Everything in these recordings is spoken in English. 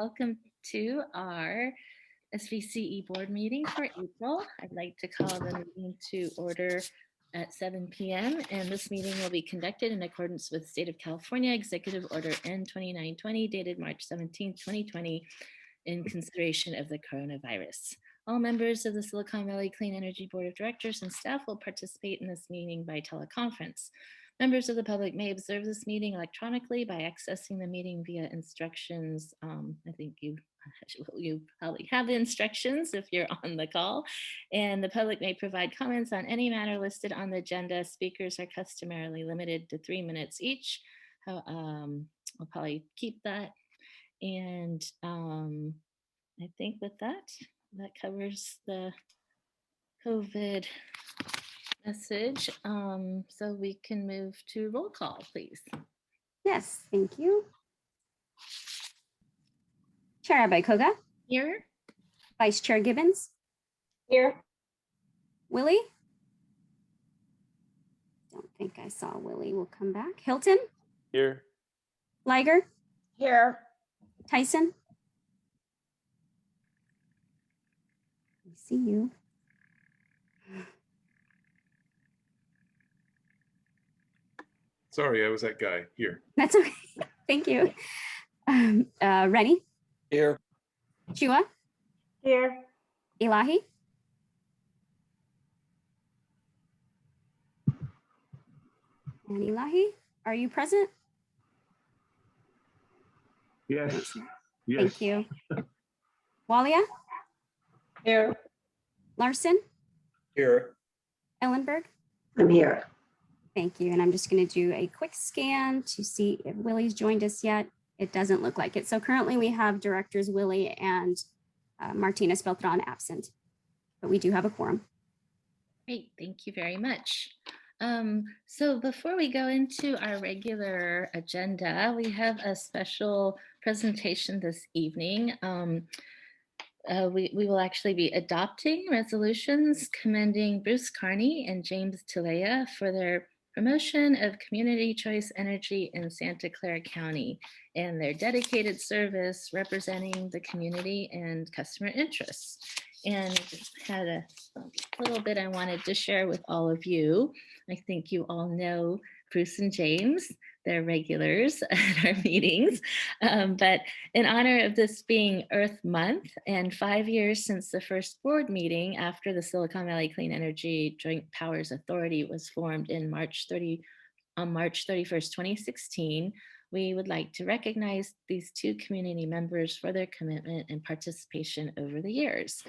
welcome to our SVCE board meeting for April. I'd like to call the meeting to order at 7 p.m. and this meeting will be conducted in accordance with State of California Executive Order N2920 dated March 17, 2020 in consideration of the coronavirus. All members of the Silicon Valley Clean Energy Board of Directors and staff will participate in this meeting by teleconference. Members of the public may observe this meeting electronically by accessing the meeting via instructions. I think you probably have the instructions if you're on the call. And the public may provide comments on any matter listed on the agenda. Speakers are customarily limited to 3 minutes each. I'll probably keep that. And I think with that covers the COVID message. So we can move to roll call, please. Yes, thank you. Chair Abaikoga. Here. Vice Chair Gibbons. Here. Willie. Don't think I saw Willie. We'll come back. Hilton. Here. Liger. Here. Tyson. I see you. Sorry, I was that guy. Here. That's okay. Thank you. Rennie. Here. Chua. Here. Elahi. And Elahi, are you present? Yes. Thank you. Walia. Here. Larson. Here. Ellenberg. I'm here. Thank you. And I'm just going to do a quick scan to see if Willie's joined us yet. It doesn't look like it. So currently we have directors Willie and Martinez Beltran absent, but we do have a quorum. Great, thank you very much. So before we go into our regular agenda, we have a special presentation this evening. We will actually be adopting resolutions commending Bruce Carney and James Tilea for their promotion of community choice energy in Santa Clara County and their dedicated service representing the community and customer interests. And had a little bit I wanted to share with all of you. I think you all know Bruce and James. They're regulars at our meetings. But in honor of this being Earth Month and 5 years since the first board meeting after the Silicon Valley Clean Energy Joint Powers Authority was formed in March 31st, 2016, we would like to recognize these two community members for their commitment and participation over the years.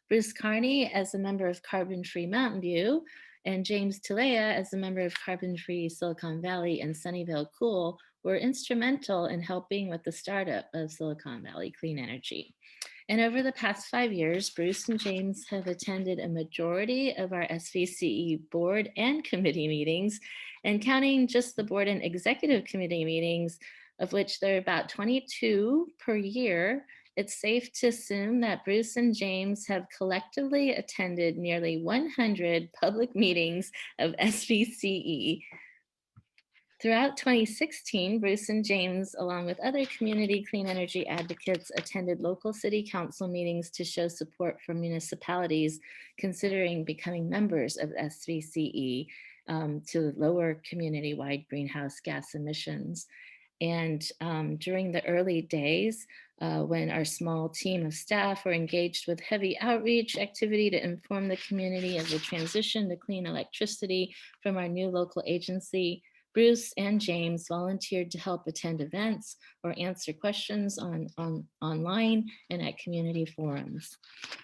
Bruce Carney as a member of Carbon Free Mountain View and James Tilea as a member of Carbon Free Silicon Valley and Sunnyvale Cool were instrumental in helping with the startup of Silicon Valley Clean Energy. And over the past 5 years, Bruce and James have attended a majority of our SVCE board and committee meetings, and counting just the board and executive committee meetings, of which there are about 22 per year, it's safe to assume that Bruce and James have collectively attended nearly 100 public meetings of SVCE. Throughout 2016, Bruce and James, along with other community clean energy advocates, attended local city council meetings to show support for municipalities considering becoming members of SVCE to lower community-wide greenhouse gas emissions. And during the early days, when our small team of staff were engaged with heavy outreach activity to inform the community of the transition to clean electricity from our new local agency, Bruce and James volunteered to help attend events or answer questions online and at community forums.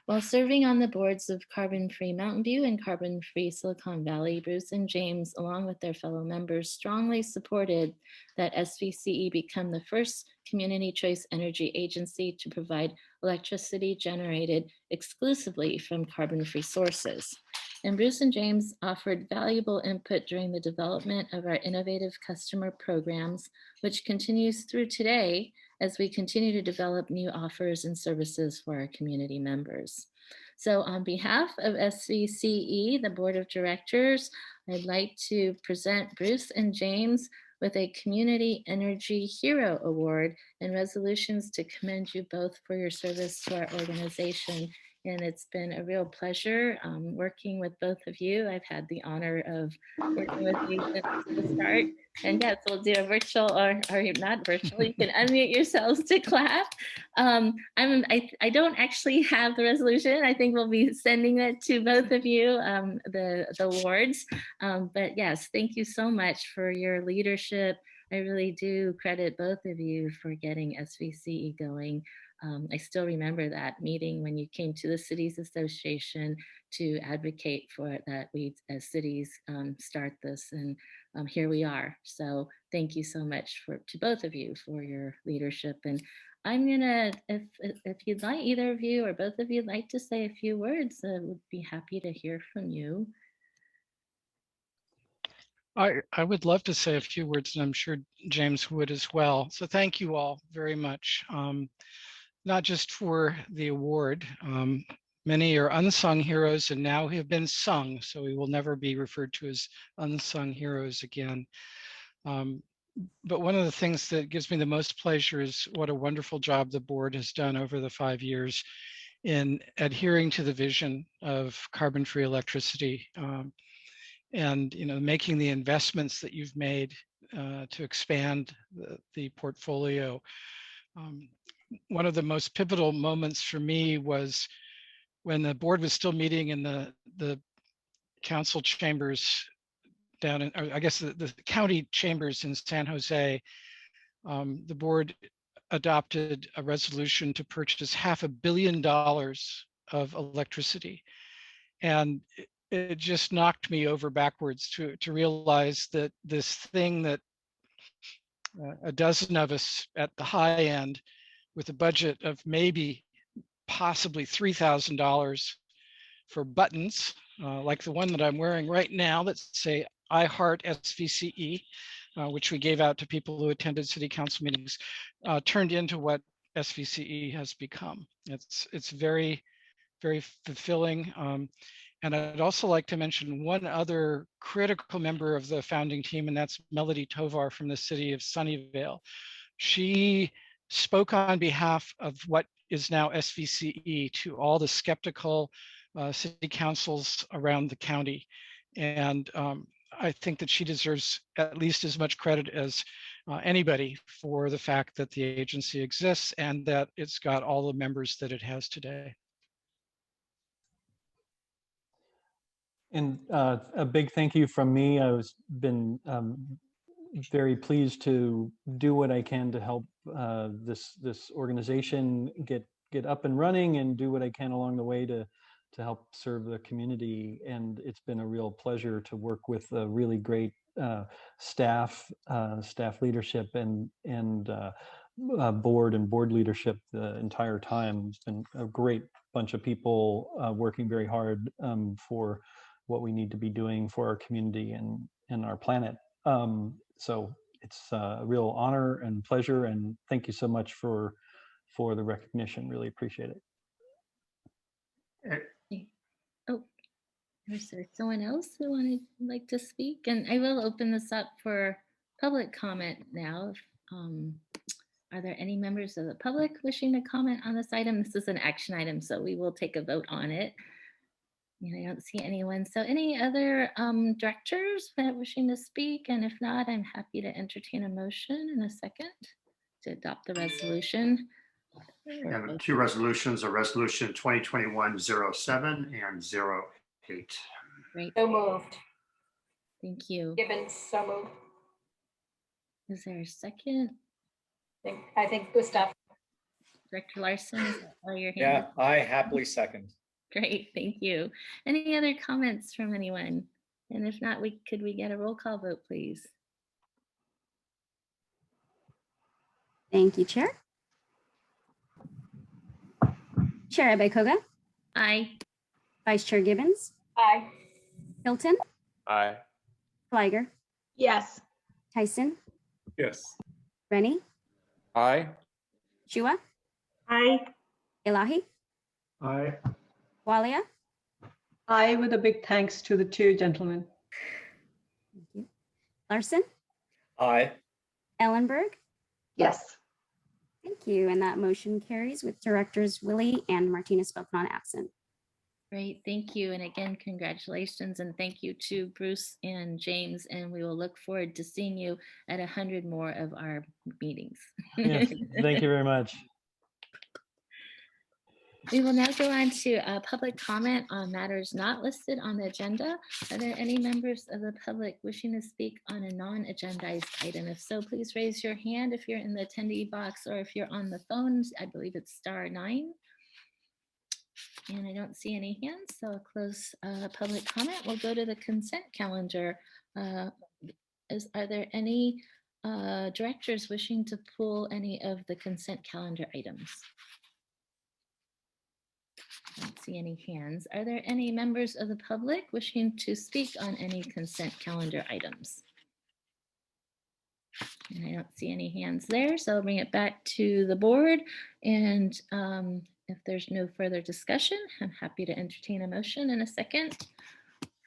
While serving on the boards of Carbon Free Mountain View and Carbon Free Silicon Valley, Bruce and James, along with their fellow members, strongly supported that SVCE become the first community choice energy agency to provide electricity generated exclusively from carbon-free sources. And Bruce and James offered valuable input during the development of our innovative customer programs, which continues through today as we continue to develop new offers and services for our community members. So on behalf of SVCE, the Board of Directors, I'd like to present Bruce and James with a Community Energy Hero Award and resolutions to commend you both for your service to our organization. And it's been a real pleasure working with both of you. I've had the honor of working with you since the start. And yes, we'll do a virtual or not virtual. You can unmute yourselves to clap. I don't actually have the resolution. I think we'll be sending it to both of you, the awards. But yes, thank you so much for your leadership. I really do credit both of you for getting SVCE going. I still remember that meeting when you came to the Cities Association to advocate for it, that we as cities start this, and here we are. So thank you so much to both of you for your leadership. And I'm gonna, if you'd like, either of you or both of you like to say a few words, I would be happy to hear from you. I would love to say a few words, and I'm sure James would as well. So thank you all very much. Not just for the award. Many are unsung heroes and now have been sung, so we will never be referred to as unsung heroes again. But one of the things that gives me the most pleasure is what a wonderful job the board has done over the 5 years in adhering to the vision of carbon-free electricity, and making the investments that you've made to expand the portfolio. One of the most pivotal moments for me was when the board was still meeting in the council chambers down in, or I guess the county chambers in San Jose. The board adopted a resolution to purchase $500 million of electricity. And it just knocked me over backwards to realize that this thing that a dozen of us at the high end with a budget of maybe possibly $3,000 for buttons, like the one that I'm wearing right now that say I Heart SVCE, which we gave out to people who attended city council meetings, turned into what SVCE has become. It's very, very fulfilling. And I'd also like to mention one other critical member of the founding team, and that's Melody Tovar from the city of Sunnyvale. She spoke on behalf of what is now SVCE to all the skeptical city councils around the county. And I think that she deserves at least as much credit as anybody for the fact that the agency exists and that it's got all the members that it has today. And a big thank you from me. I've been very pleased to do what I can to help this organization get up and running, and do what I can along the way to help serve the community. And it's been a real pleasure to work with a really great staff leadership and board and board leadership the entire time. It's been a great bunch of people working very hard for what we need to be doing for our community and our planet. So it's a real honor and pleasure, and thank you so much for the recognition. Really appreciate it. Oh, is there someone else who would like to speak? And I will open this up for public comment now. Are there any members of the public wishing to comment on this item? This is an action item, so we will take a vote on it. And I don't see anyone. So any other directors that wishing to speak? And if not, I'm happy to entertain a motion in a second to adopt the resolution. We have two resolutions, a resolution 2021-07 and 08. Great. So moved. Thank you. Gibbons, so moved. Is there a second? I think Gustav. Director Larson, is that all your hand? Yeah, I happily second. Great, thank you. Any other comments from anyone? And if not, could we get a roll call vote, please? Thank you, Chair. Chair Abekoga, Aye. Vice Chair Gibbons, Aye. Hilton, Aye. Fliger, Yes. Tyson, Yes. Rennie, Aye. Chua, Aye. Elahi, Aye. Walia. Aye, with a big thanks to the two gentlemen. Thank you. Larson, Aye. Ellenberg. Yes. Thank you. And that motion carries with directors Willie and Martinez Beltran absent. Great, thank you. And again, congratulations and thank you to Bruce and James. And we will look forward to seeing you at 100 more of our meetings. Yes, thank you very much. We will now go on to public comment on matters not listed on the agenda. Are there any members of the public wishing to speak on a non-agendized item? If so, please raise your hand if you're in the attendee box, or if you're on the phones, I believe it's *9. And I don't see any hands, so I'll close public comment. We'll go to the consent calendar. Are there any directors wishing to pull any of the consent calendar items? I don't see any hands. Are there any members of the public wishing to speak on any consent calendar items? And I don't see any hands there, so I'll bring it back to the board. And if there's no further discussion, I'm happy to entertain a motion in a second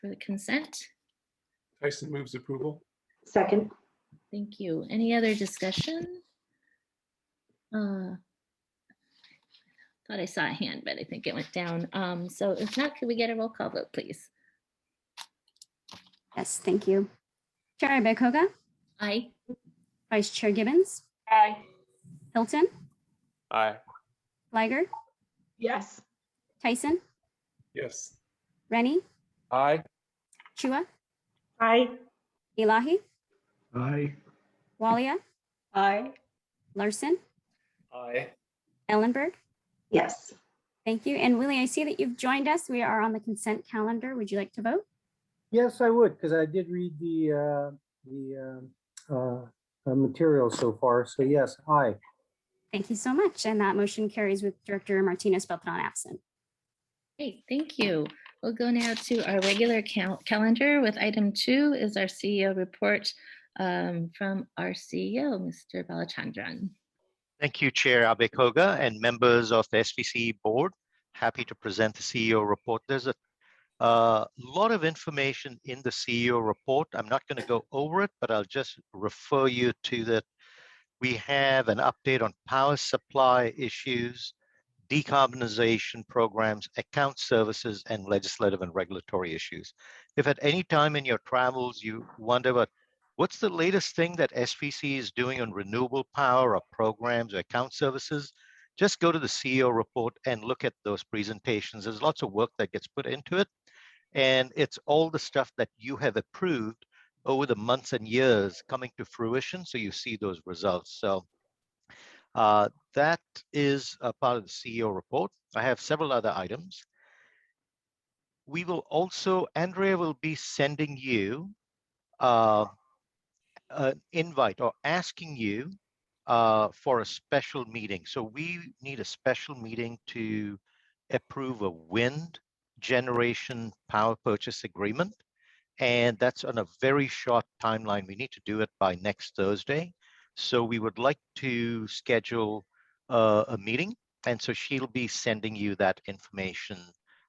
for the consent. Tyson moves approval. Second. Thank you. Any other discussion? Thought I saw a hand, but I think it went down. So if not, could we get a roll call vote, please? Yes, thank you. Chair Bekoga, Aye. Vice Chair Gibbons, Aye. Hilton, Aye. Liger, Yes. Tyson, Yes. Rennie, Aye. Chua, Aye. Elahi, Aye. Walia, Aye. Larson, Aye. Ellenberg. Yes. Thank you. And Willie, I see that you've joined us. We are on the consent calendar. Would you like to vote? Yes, I would, because I did read the material so far. So yes, aye. Thank you so much. And that motion carries with Director Martinez Beltran absent. Great, thank you. We'll go now to our regular calendar with item 2 is our CEO report from our CEO, Mr. Balachandran. Thank you, Chair Abekoga and members of the SVC board. Happy to present the CEO report. There's a lot of information in the CEO report. I'm not going to go over it, but I'll just refer you to that. We have an update on power supply issues, decarbonization programs, account services, and legislative and regulatory issues. If at any time in your travels you wonder about what's the latest thing that SVC is doing on renewable power or programs or account services, just go to the CEO report and look at those presentations. There's lots of work that gets put into it. And it's all the stuff that you have approved over the months and years coming to fruition. So you see those results. So that is a part of the CEO report. I have several other items. We will also, Andrea will be sending you an invite or asking you for a special meeting. So we need a special meeting to approve a wind generation power purchase agreement. And that's on a very short timeline. We need to do it by next Thursday. So we would like to schedule a meeting. And so she'll be sending you that information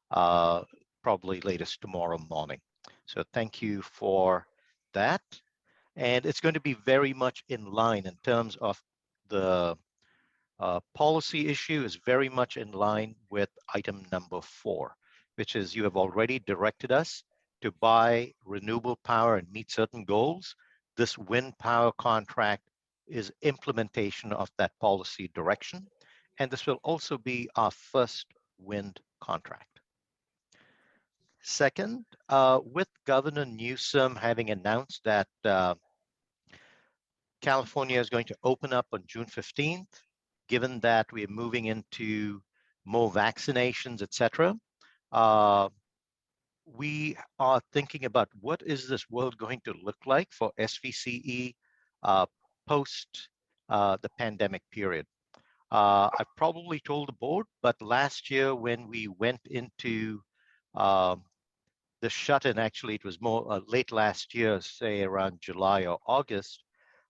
probably latest tomorrow morning. So thank you for that. And it's going to be very much in line in terms of the policy issue is very much in line with item number 4, which is you have already directed us to buy renewable power and meet certain goals. This wind power contract is implementation of that policy direction. And this will also be our first wind contract. Second, with Governor Newsom having announced that California is going to open up on June 15th, given that we're moving into more vaccinations, et cetera, we are thinking about what is this world going to look like for SVCE post the pandemic period. I've probably told the board, but last year when we went into the shut-in, actually it was more late last year, say around July or August,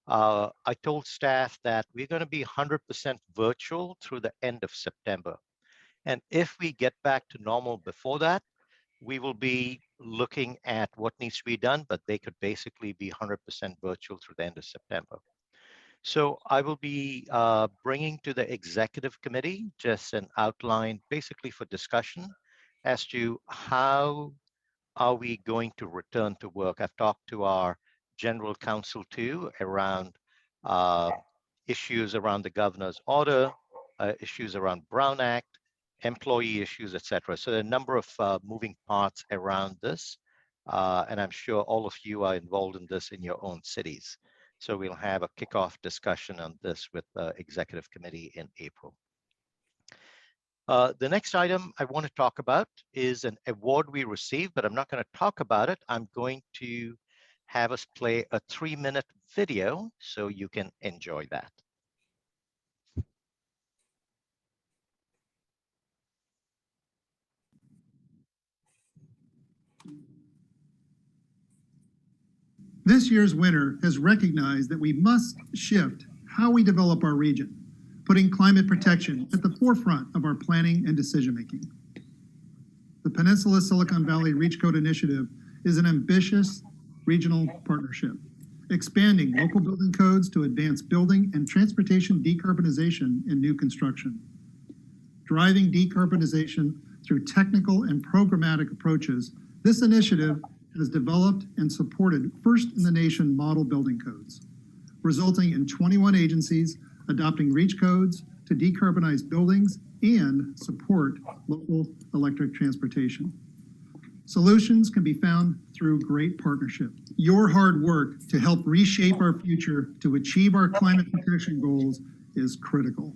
I told staff that we're going to be 100% virtual through the end of September. And if we get back to normal before that, we will be looking at what needs to be done, but they could basically be 100% virtual through the end of September. So I will be bringing to the executive committee just an outline basically for discussion as to how are we going to return to work. I've talked to our general counsel too around issues around the governor's order, issues around Brown Act, employee issues, etc. So there are a number of moving parts around this. And I'm sure all of you are involved in this in your own cities. So we'll have a kickoff discussion on this with the executive committee in April. The next item I want to talk about is an award we received, but I'm not going to talk about it. I'm going to have us play a 3-minute video so you can enjoy that. This year's winner has recognized that we must shift how we develop our region, putting climate protection at the forefront of our planning and decision-making. The Peninsula Silicon Valley REACH Code Initiative is an ambitious regional partnership, expanding local building codes to advance building and transportation decarbonization in new construction. Driving decarbonization through technical and programmatic approaches, this initiative has developed and supported first-in-the-nation model building codes, resulting in 21 agencies adopting REACH codes to decarbonize buildings and support local electric transportation. Solutions can be found through great partnership. Your hard work to help reshape our future to achieve our climate protection goals is critical.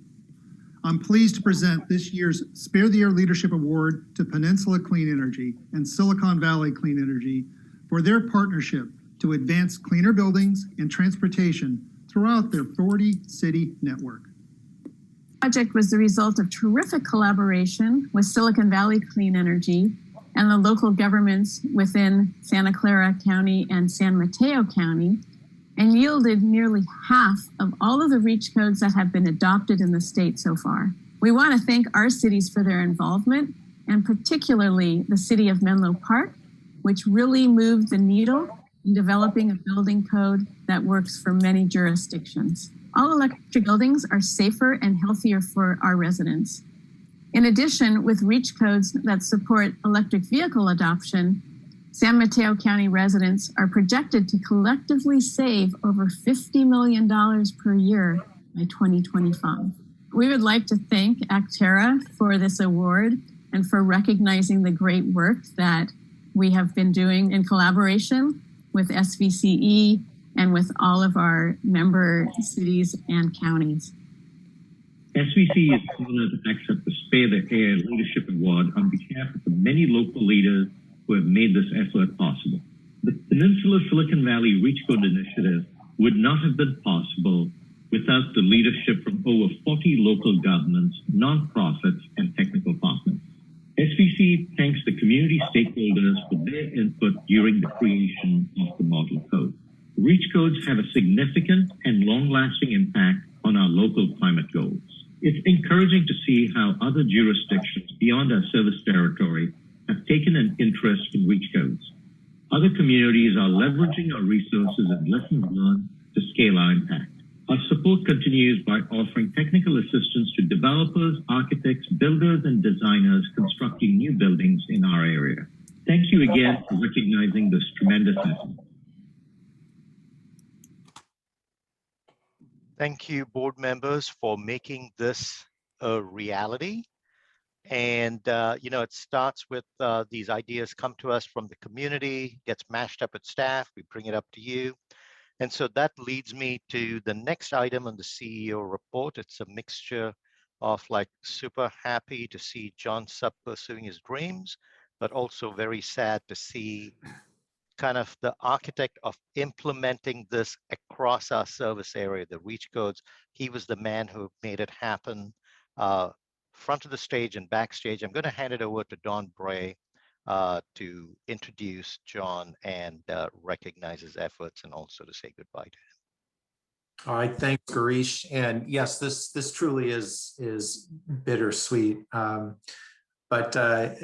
I'm pleased to present this year's Spare the Air Leadership Award to Peninsula Clean Energy and Silicon Valley Clean Energy for their partnership to advance cleaner buildings and transportation throughout their 40-city network. The project was the result of terrific collaboration with Silicon Valley Clean Energy and the local governments within Santa Clara County and San Mateo County, and yielded nearly half of all of the REACH codes that have been adopted in the state so far. We want to thank our cities for their involvement, and particularly the city of Menlo Park, which really moved the needle in developing a building code that works for many jurisdictions. All electric buildings are safer and healthier for our residents. In addition, with REACH codes that support electric vehicle adoption, San Mateo County residents are projected to collectively save over $50 million per year by 2025. We would like to thank Actera for this award and for recognizing the great work that we have been doing in collaboration with SVCE and with all of our member cities and counties. SVC is honored to accept the Spare the Air Leadership Award on behalf of the many local leaders who have made this effort possible. The Peninsula Silicon Valley REACH Code Initiative would not have been possible without the leadership from over 40 local governments, nonprofits, and technical partners. SVC thanks the community stakeholders for their input during the creation of the model code. REACH codes have a significant and long-lasting impact on our local climate goals. It's encouraging to see how other jurisdictions beyond our service territory have taken an interest in REACH codes. Other communities are leveraging our resources and lessons learned to scale our impact. Our support continues by offering technical assistance to developers, architects, builders, and designers constructing new buildings in our area. Thank you again for recognizing this tremendous effort. Thank you, board members, for making this a reality. And, it starts with these ideas come to us from the community, gets mashed up at staff, we bring it up to you. And so that leads me to the next item on the CEO report. It's a mixture of like super happy to see John Supp pursuing his dreams, but also very sad to see kind of the architect of implementing this across our service area, the REACH codes. He was the man who made it happen, front of the stage and backstage. I'm going to hand it over to Don Bray to introduce John and recognize his efforts and also to say goodbye to him. All right, thanks, Girish. And yes, this truly is bittersweet. But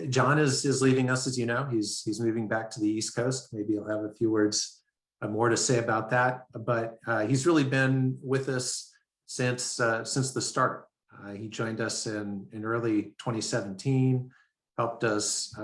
John is leaving us, as you know. He's moving back to the East Coast. Maybe he'll have a few words more to say about that. But he's really been with us since the start. He joined us in early 2017, helped us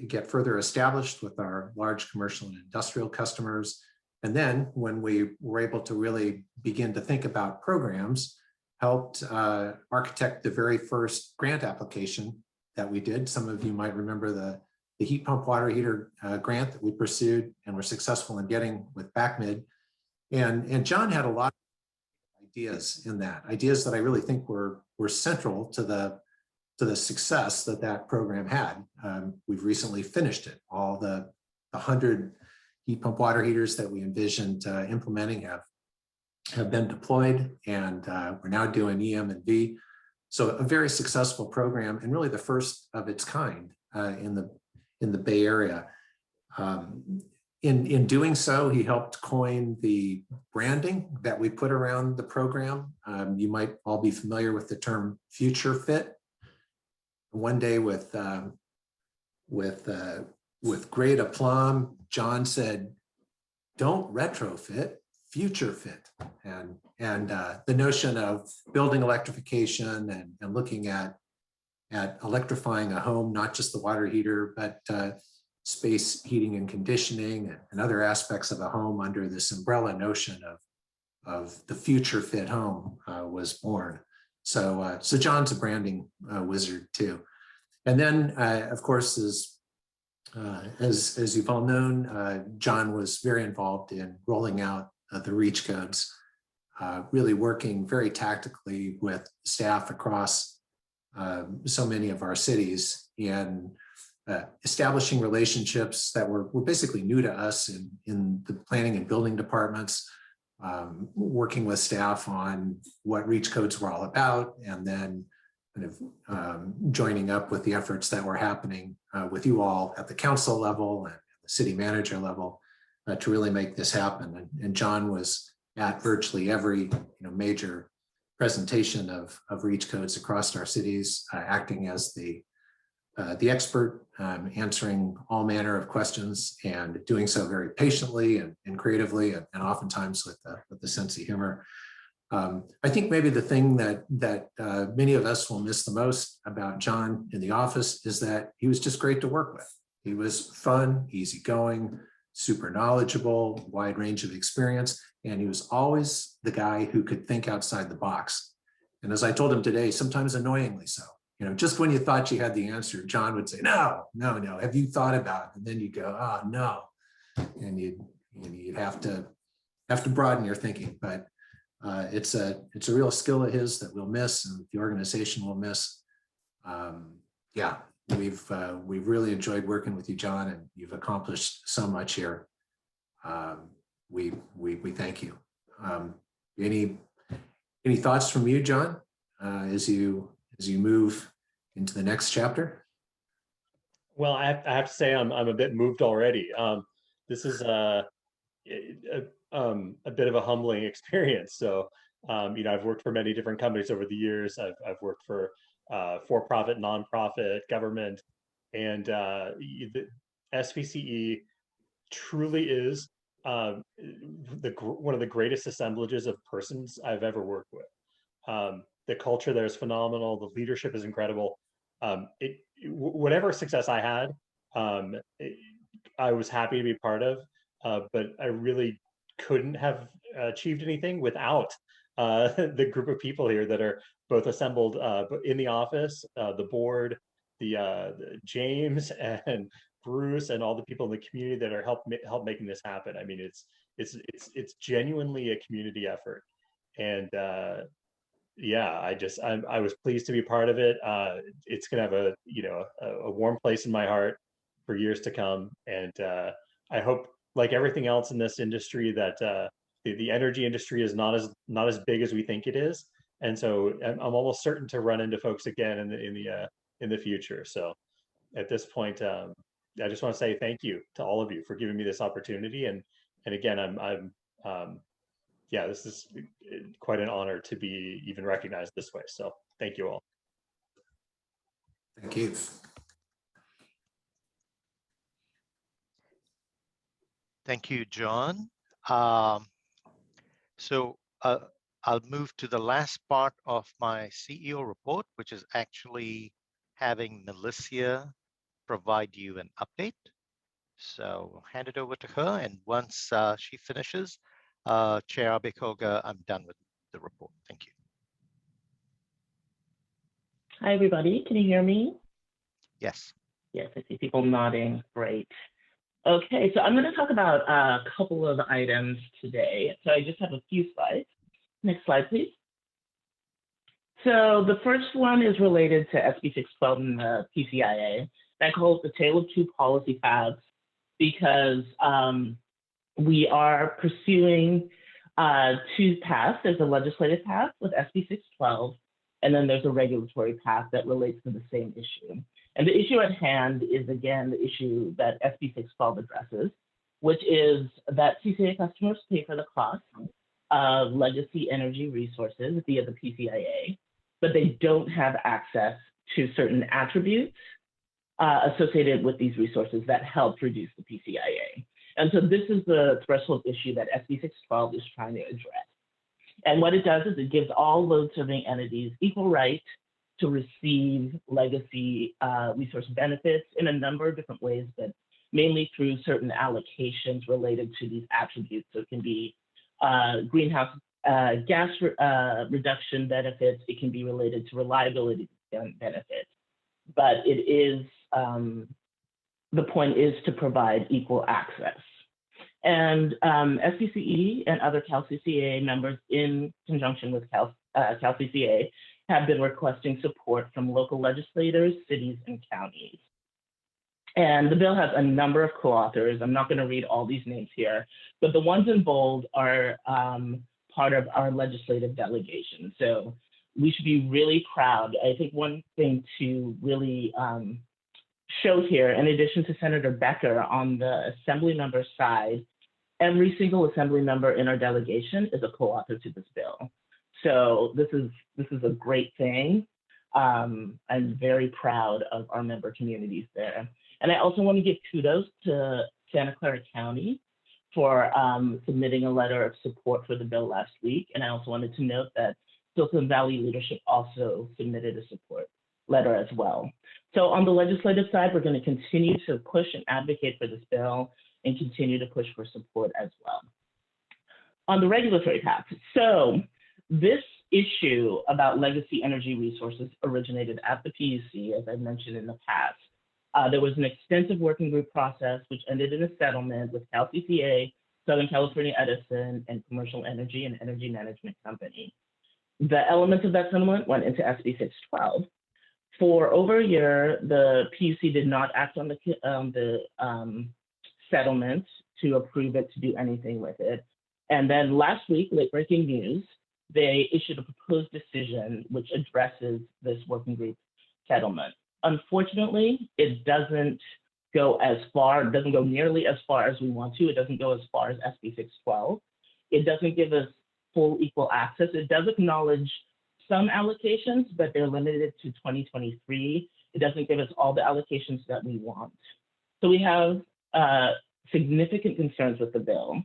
get further established with our large commercial and industrial customers. And then when we were able to really begin to think about programs, helped architect the very first grant application that we did. Some of you might remember the heat pump water heater grant that we pursued and were successful in getting with BACMID. And John had a lot of ideas in that, ideas that I really think were central to the success that program had. We've recently finished it. All the 100 heat pump water heaters that we envisioned implementing have been deployed, and we're now doing EM and V. So a very successful program, and really the first of its kind in the Bay Area. In doing so, he helped coin the branding that we put around the program. You might all be familiar with the term future fit. One day with great aplomb, John said, "Don't retrofit, future fit." And the notion of building electrification and looking at electrifying a home, not just the water heater, but space heating and conditioning and other aspects of a home under this umbrella notion of the future fit home was born. So John's a branding wizard too. And then, of course, as you've all known, John was very involved in rolling out the REACH codes, really working very tactically with staff across so many of our cities and establishing relationships that were basically new to us in the planning and building departments, working with staff on what REACH codes were all about, and then kind of joining up with the efforts that were happening with you all at the council level and the city manager level to really make this happen. And John was at virtually every major presentation of REACH codes across our cities, acting as the expert, answering all manner of questions and doing so very patiently and creatively, and oftentimes with a sense of humor. I think maybe the thing that many of us will miss the most about John in the office is that he was just great to work with. He was fun, easygoing, super knowledgeable, wide range of experience, and he was always the guy who could think outside the box. And as I told him today, sometimes annoyingly so. Just when you thought you had the answer, John would say, no, have you thought about it? And then you go, oh, no. And you'd have to broaden your thinking. But it's a real skill of his that we'll miss and the organization will miss. Yeah, we've really enjoyed working with you, John, and you've accomplished so much here. We thank you. Any thoughts from you, John, as you move into the next chapter? Well, I have to say I'm a bit moved already. This is a bit of a humbling experience. So, I've worked for many different companies over the years. I've worked for for-profit, nonprofit, government, and the SVCE truly is one of the greatest assemblages of persons I've ever worked with. The culture there is phenomenal. The leadership is incredible. Whatever success I had, I was happy to be part of, but I really couldn't have achieved anything without the group of people here that are both assembled in the office, the board, the James and Bruce, and all the people in the community that are help making this happen. I mean, it's genuinely a community effort, and yeah, I was pleased to be part of it. It's gonna have a warm place in my heart for years to come, and I hope, like everything else in this industry, that the energy industry is not as big as we think it is, and so I'm almost certain to run into folks again in the future. So at this point, I just want to say thank you to all of you for giving me this opportunity, and again, yeah, this is quite an honor to be even recognized this way. So thank you all. Thank Thank you. Thank you, John. So I'll move to the last part of my CEO report, which is actually having Melissa provide you an update. So I'll hand it over to her. And once she finishes, Chair Abekoga, I'm done with the report. Thank you. Hi, everybody. Can you hear me? Yes. Yes, I see people nodding. Great. Okay, so I'm going to talk about a couple of items today. So I just have a few slides. Next slide, please. So the first one is related to SB 612 and the PCIA. That calls the tale of two policy paths because we are pursuing two paths. There's a legislative path with SB 612, and then there's a regulatory path that relates to the same issue. And the issue at hand is, again, the issue that SB 612 addresses, which is that CCA customers pay for the cost of legacy energy resources via the PCIA, but they don't have access to certain attributes associated with these resources that help reduce the PCIA. And so this is the threshold issue that SB 612 is trying to address. And what it does is it gives all load serving entities equal right to receive legacy resource benefits in a number of different ways, but mainly through certain allocations related to these attributes. So it can be greenhouse gas reduction benefits. It can be related to reliability benefits. But it is, the point is to provide equal access. And SCCE and other CalCCA members in conjunction with CalCCA have been requesting support from local legislators, cities, and counties. And the bill has a number of co-authors. I'm not going to read all these names here, but the ones in bold are part of our legislative delegation. So we should be really proud. I think one thing to really show here, in addition to Senator Becker on the assembly member side, every single assembly member in our delegation is a co-author to this bill. So this is a great thing. I'm very proud of our member communities there. And I also want to give kudos to Santa Clara County for submitting a letter of support for the bill last week. And I also wanted to note that Silicon Valley leadership also submitted a support letter as well. So on the legislative side, we're going to continue to push and advocate for this bill and continue to push for support as well. On the regulatory path, so this issue about legacy energy resources originated at the PUC, as I've mentioned in the past. There was an extensive working group process which ended in a settlement with CalCCA, Southern California Edison, and Commercial Energy and Energy Management Company. The elements of that settlement went into SB 612. For over a year, the PUC did not act on the settlement to approve it, to do anything with it. And then last week, late breaking news, they issued a proposed decision which addresses this working group settlement. Unfortunately, it doesn't go as far, it doesn't go nearly as far as we want to. It doesn't go as far as SB 612. It doesn't give us full equal access. It does acknowledge some allocations, but they're limited to 2023. It doesn't give us all the allocations that we want. So we have significant concerns with the bill.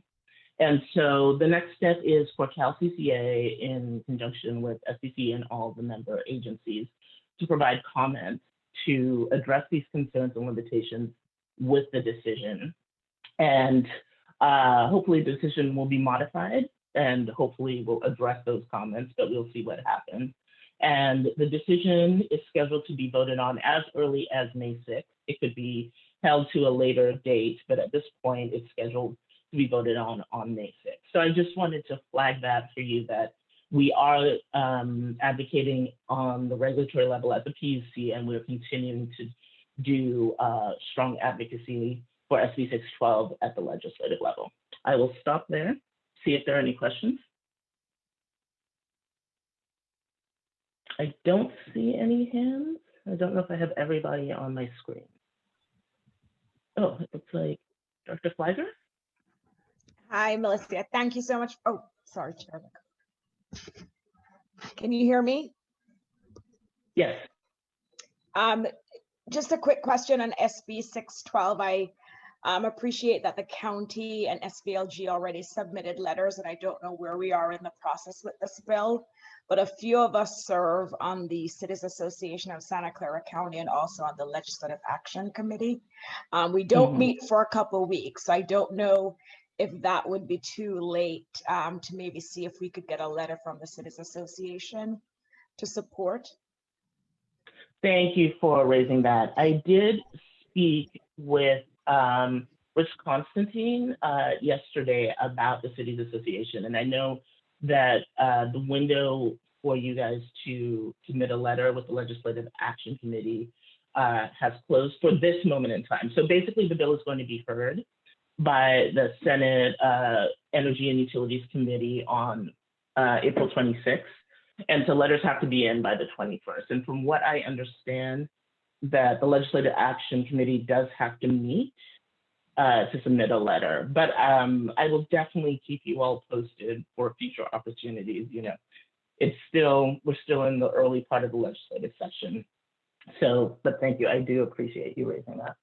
And so the next step is for CalCCA, in conjunction with SCC and all the member agencies, to provide comments to address these concerns and limitations with the decision. And hopefully the decision will be modified and hopefully we'll address those comments, but we'll see what happens. And the decision is scheduled to be voted on as early as May 6th. It could be held to a later date, but at this point it's scheduled to be voted on May 6th. So I just wanted to flag that for you, that we are advocating on the regulatory level at the PUC, and we're continuing to do strong advocacy for SB 612 at the legislative level. I will stop there, see if there are any questions. I don't see any hands. I don't know if I have everybody on my screen. Oh, it looks like Dr. Fleiser? Hi, Melissa. Thank you so much. Oh, sorry, Chairman. Can you hear me? Yes. just a quick question on SB 612. I appreciate that the county and SVLG already submitted letters, and I don't know where we are in the process with this bill, but a few of us serve on the Citizens Association of Santa Clara County and also on the Legislative Action Committee. We don't meet for a couple of weeks, so I don't know if that would be too late to maybe see if we could get a letter from the Citizens Association to support. Thank you for raising that. I did speak with Rich Constantine yesterday about the Cities Association, and I know that the window for you guys to submit a letter with the Legislative Action Committee has closed for this moment in time. So basically the bill is going to be heard by the Senate Energy and Utilities Committee on April 26th. And so letters have to be in by the 21st. And from what I understand, that the Legislative Action Committee does have to meet to submit a letter. But I will definitely keep you all posted for future opportunities. You know, we're still in the early part of the legislative session. So, but thank you. I do appreciate you raising that.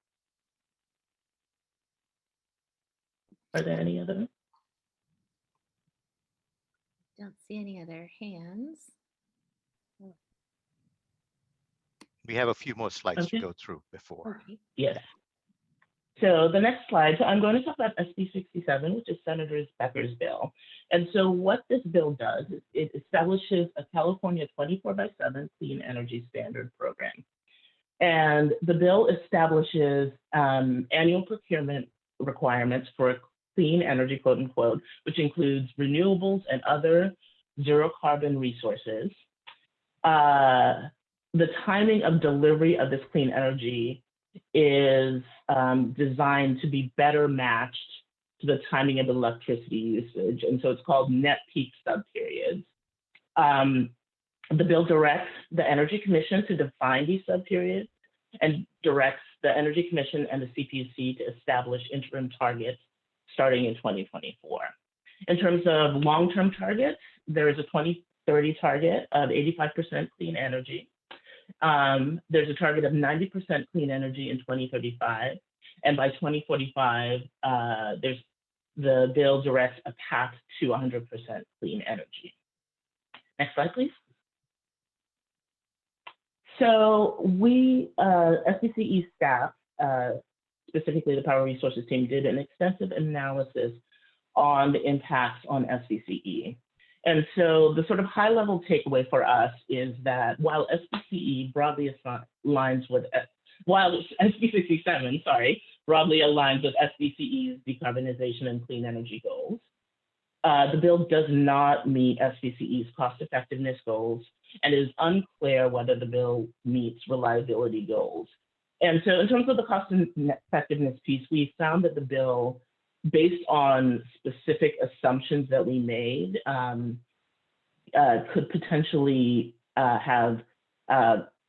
Are there any other? Don't see any other hands. We have a few more slides to go through before. Okay. Yes. So the next slide, so I'm going to talk about SB 67, which is Senator Becker's bill. And so what this bill does is it establishes a California 24/7 clean energy standard program. And the bill establishes annual procurement requirements for clean energy, quote unquote, which includes renewables and other zero carbon resources. The timing of delivery of this clean energy is designed to be better matched to the timing of electricity usage. And so it's called net peak subperiods. The bill directs the Energy Commission to define these subperiods and directs the Energy Commission and the CPUC to establish interim targets starting in 2024. In terms of long-term targets, there is a 2030 target of 85% clean energy. There's a target of 90% clean energy in 2035. And by 2045, the bill directs a path to 100% clean energy. Next slide, please. So we, SBCE staff, specifically the Power Resources team, did an extensive analysis on the impacts on SBCE. And so the sort of high level takeaway for us is that while SBCE broadly aligns with, while SB 67, broadly aligns with SBCE's decarbonization and clean energy goals, the bill does not meet SBCE's cost effectiveness goals, and it is unclear whether the bill meets reliability goals. And so in terms of the cost effectiveness piece, we found that the bill, based on specific assumptions that we made, could potentially have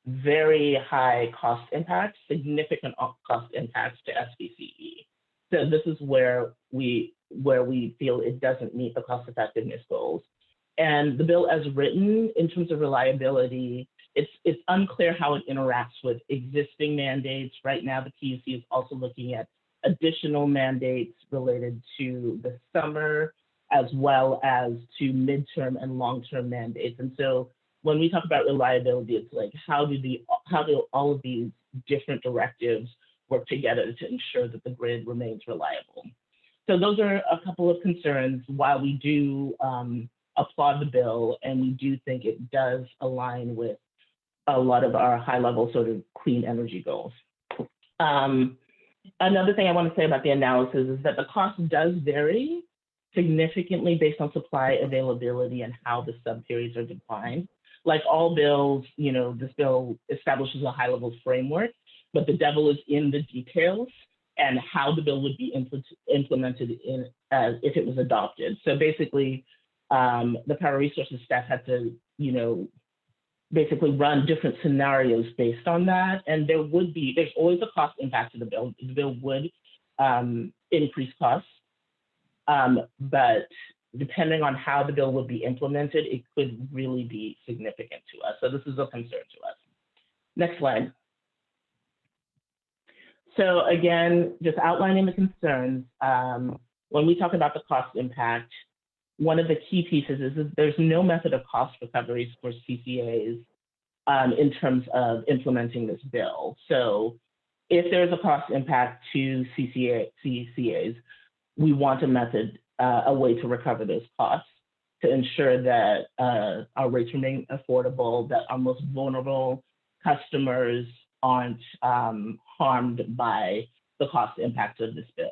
very high cost impacts, significant cost impacts to SBCE. So this is where we feel it doesn't meet the cost effectiveness goals. And the bill as written, in terms of reliability, it's unclear how it interacts with existing mandates. Right now, the PUC is also looking at additional mandates related to the summer, as well as to midterm and long-term mandates. And so when we talk about reliability, it's like, how do all of these different directives work together to ensure that the grid remains reliable? So those are a couple of concerns. While we do applaud the bill, and we do think it does align with a lot of our high-level sort of clean energy goals. Another thing I want to say about the analysis is that the cost does vary significantly based on supply availability and how the subperiods are defined. Like all bills, you know, this bill establishes a high-level framework, but the devil is in the details and how the bill would be implemented if it was adopted. So basically, the Power Resources staff had to, you know, basically run different scenarios based on that. And there's always a cost impact to the bill. The bill would increase costs, but depending on how the bill would be implemented, it could really be significant to us. So this is a concern to us. Next slide. So again, just outlining the concerns, when we talk about the cost impact, one of the key pieces is that there's no method of cost recoveries for CCAs in terms of implementing this bill. So if there's a cost impact to CCAs, we want a method, a way to recover those costs to ensure that our rates remain affordable, that our most vulnerable customers aren't harmed by the cost impact of this bill.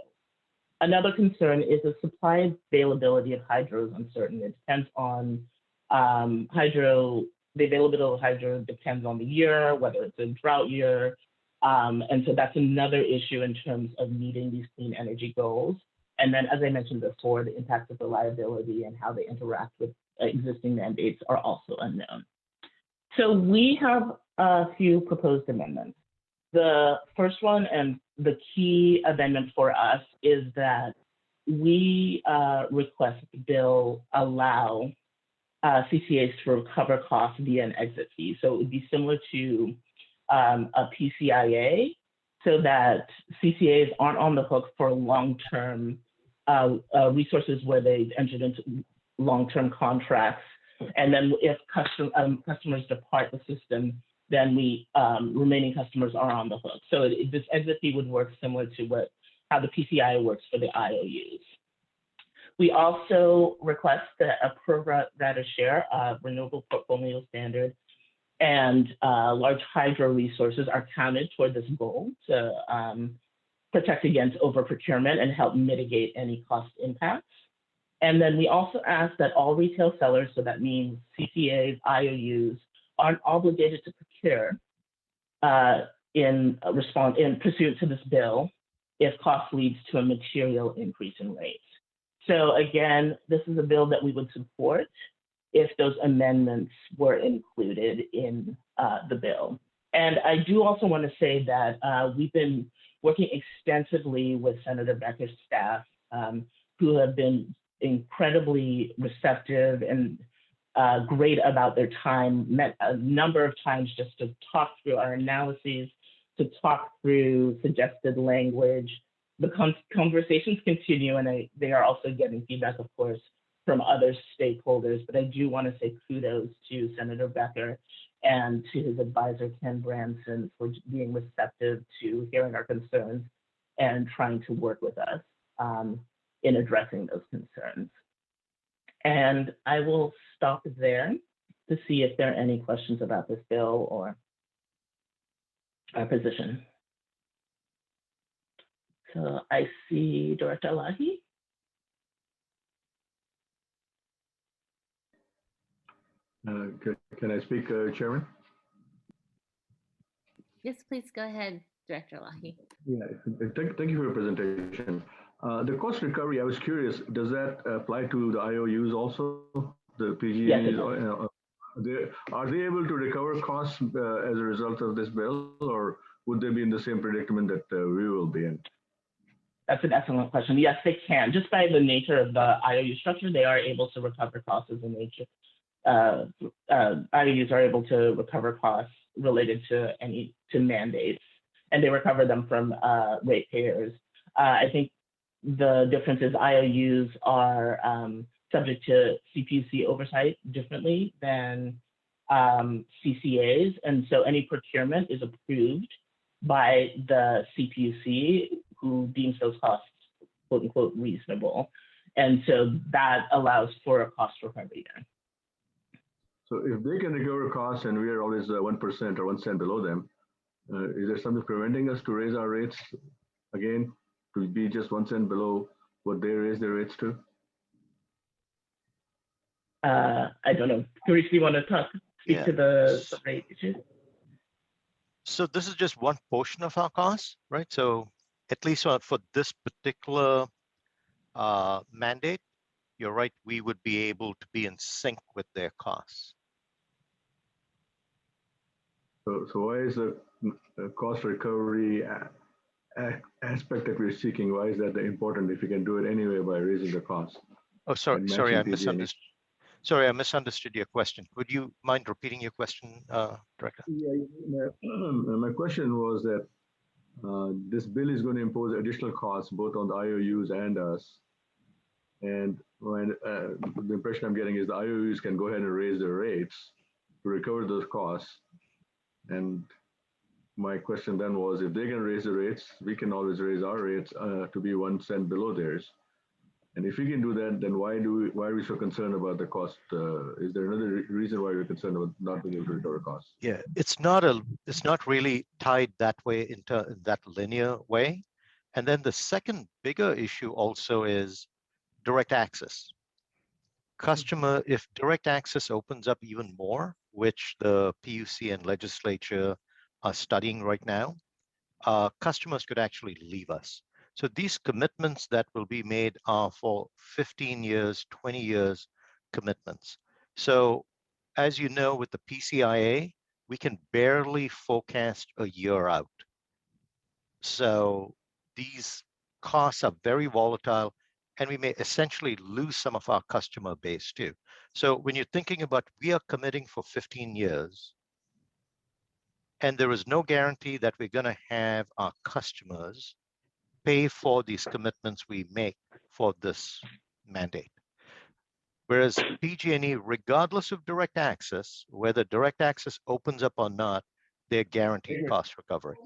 Another concern is the supply availability of hydro is uncertain. It depends on the availability of hydro depends on the year, whether it's a drought year. And so that's another issue in terms of meeting these clean energy goals. And then, as I mentioned before, the impact of reliability and how they interact with existing mandates are also unknown. So we have a few proposed amendments. The first one and the key amendment for us is that we request the bill allow CCAs to recover costs via an exit fee. So it would be similar to a PCIA, so that CCAs aren't on the hook for long-term resources where they've entered into long-term contracts. And then if customers depart the system, then remaining customers are on the hook. So this exit fee would work similar to how the PCIA works for the IOUs. We also request that a pro rata share of renewable portfolio standard and large hydro resources are counted toward this goal to protect against over-procurement and help mitigate any cost impacts. And then we also ask that all retail sellers, so that means CCAs, IOUs, aren't obligated to procure in pursuant to this bill if cost leads to a material increase in rates. So again, this is a bill that we would support if those amendments were included in the bill. And I do also want to say that we've been working extensively with Senator Becker's staff, who have been incredibly receptive and great about their time, met a number of times just to talk through our analyses, to talk through suggested language. The conversations continue, and they are also getting feedback, of course, from other stakeholders. But I do want to say kudos to Senator Becker and to his advisor, Ken Branson, for being receptive to hearing our concerns and trying to work with us in addressing those concerns. And I will stop there to see if there are any questions about this bill or our position. So I see Director Elahi. Can I speak, Chairman? Yes, please go ahead, Director Elahi. Yeah, thank you for your presentation. The cost recovery, I was curious, does that apply to the IOUs also, the PG&Es? Yes, are they able to recover costs as a result of this bill, or would they be in the same predicament that we will be in? That's an excellent question. Yes, they can. Just by the nature of the IOU structure, they are able to recover costs as a nature. IOUs are able to recover costs related to mandates, and they recover them from ratepayers. I think the difference is IOUs are subject to CPUC oversight differently than CCAs, and so any procurement is approved by the CPUC, who deems those costs, quote unquote, reasonable. And so that allows for a cost recovery there. So if they can recover costs and we are always 1% or 1 cent below them, is there something preventing us to raise our rates again, to be just 1 cent below what they raise their rates to? I don't know. Therese, do you want to speak to the rate issue? So this is just one portion of our costs, right? So at least for this particular mandate, you're right, we would be able to be in sync with their costs. So why is the cost recovery aspect that we're seeking, why is that important if you can do it anyway by raising the cost? Oh, sorry, I misunderstood. Sorry, I misunderstood your question. Would you mind repeating your question, Director? Yeah, my question was that this bill is going to impose additional costs both on the IOUs and us. And when, the impression I'm getting is the IOUs can go ahead and raise their rates to recover those costs. And my question then was, if they can raise the rates, we can always raise our rates to be 1 cent below theirs. And if we can do that, then why are we so concerned about the cost? Is there another reason why we're concerned about not being able to recover costs? Yeah, it's not really tied that way into that linear way. And then the second bigger issue also is direct access. If direct access opens up even more, which the PUC and legislature are studying right now, customers could actually leave us. So these commitments that will be made are for 15 years, 20 years commitments. So as you know, with the PCIA, we can barely forecast a year out. So these costs are very volatile, and we may essentially lose some of our customer base too. So when you're thinking about, we are committing for 15 years, and there is no guarantee that we're going to have our customers pay for these commitments we make for this mandate. Whereas PG&E, regardless of direct access, whether direct access opens up or not, they're guaranteed cost recovery.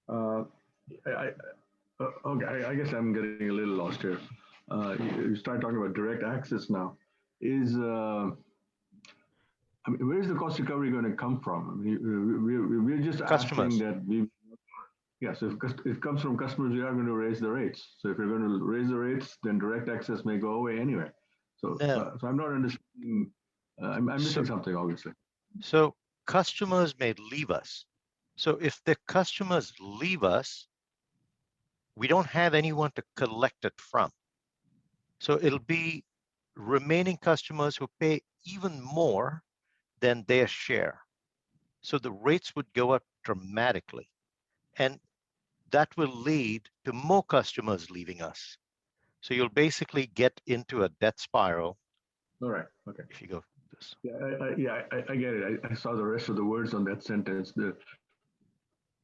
Okay, I guess I'm getting a little lost here. You start talking about direct access now. I mean, where is the cost recovery going to come from? I mean, we're just customers. Asking that we. Yes, if it comes from customers, we are going to raise the rates. So if you're going to raise the rates, then direct access may go away anyway. So, no. So I'm not understanding. I'm missing something, obviously. So customers may leave us. So if the customers leave us, we don't have anyone to collect it from. So it'll be remaining customers who pay even more than their share. So the rates would go up dramatically. And that will lead to more customers leaving us. So you'll basically get into a death spiral. All right. Okay. If you go this. Yeah, I get it. I saw the rest of the words on that sentence.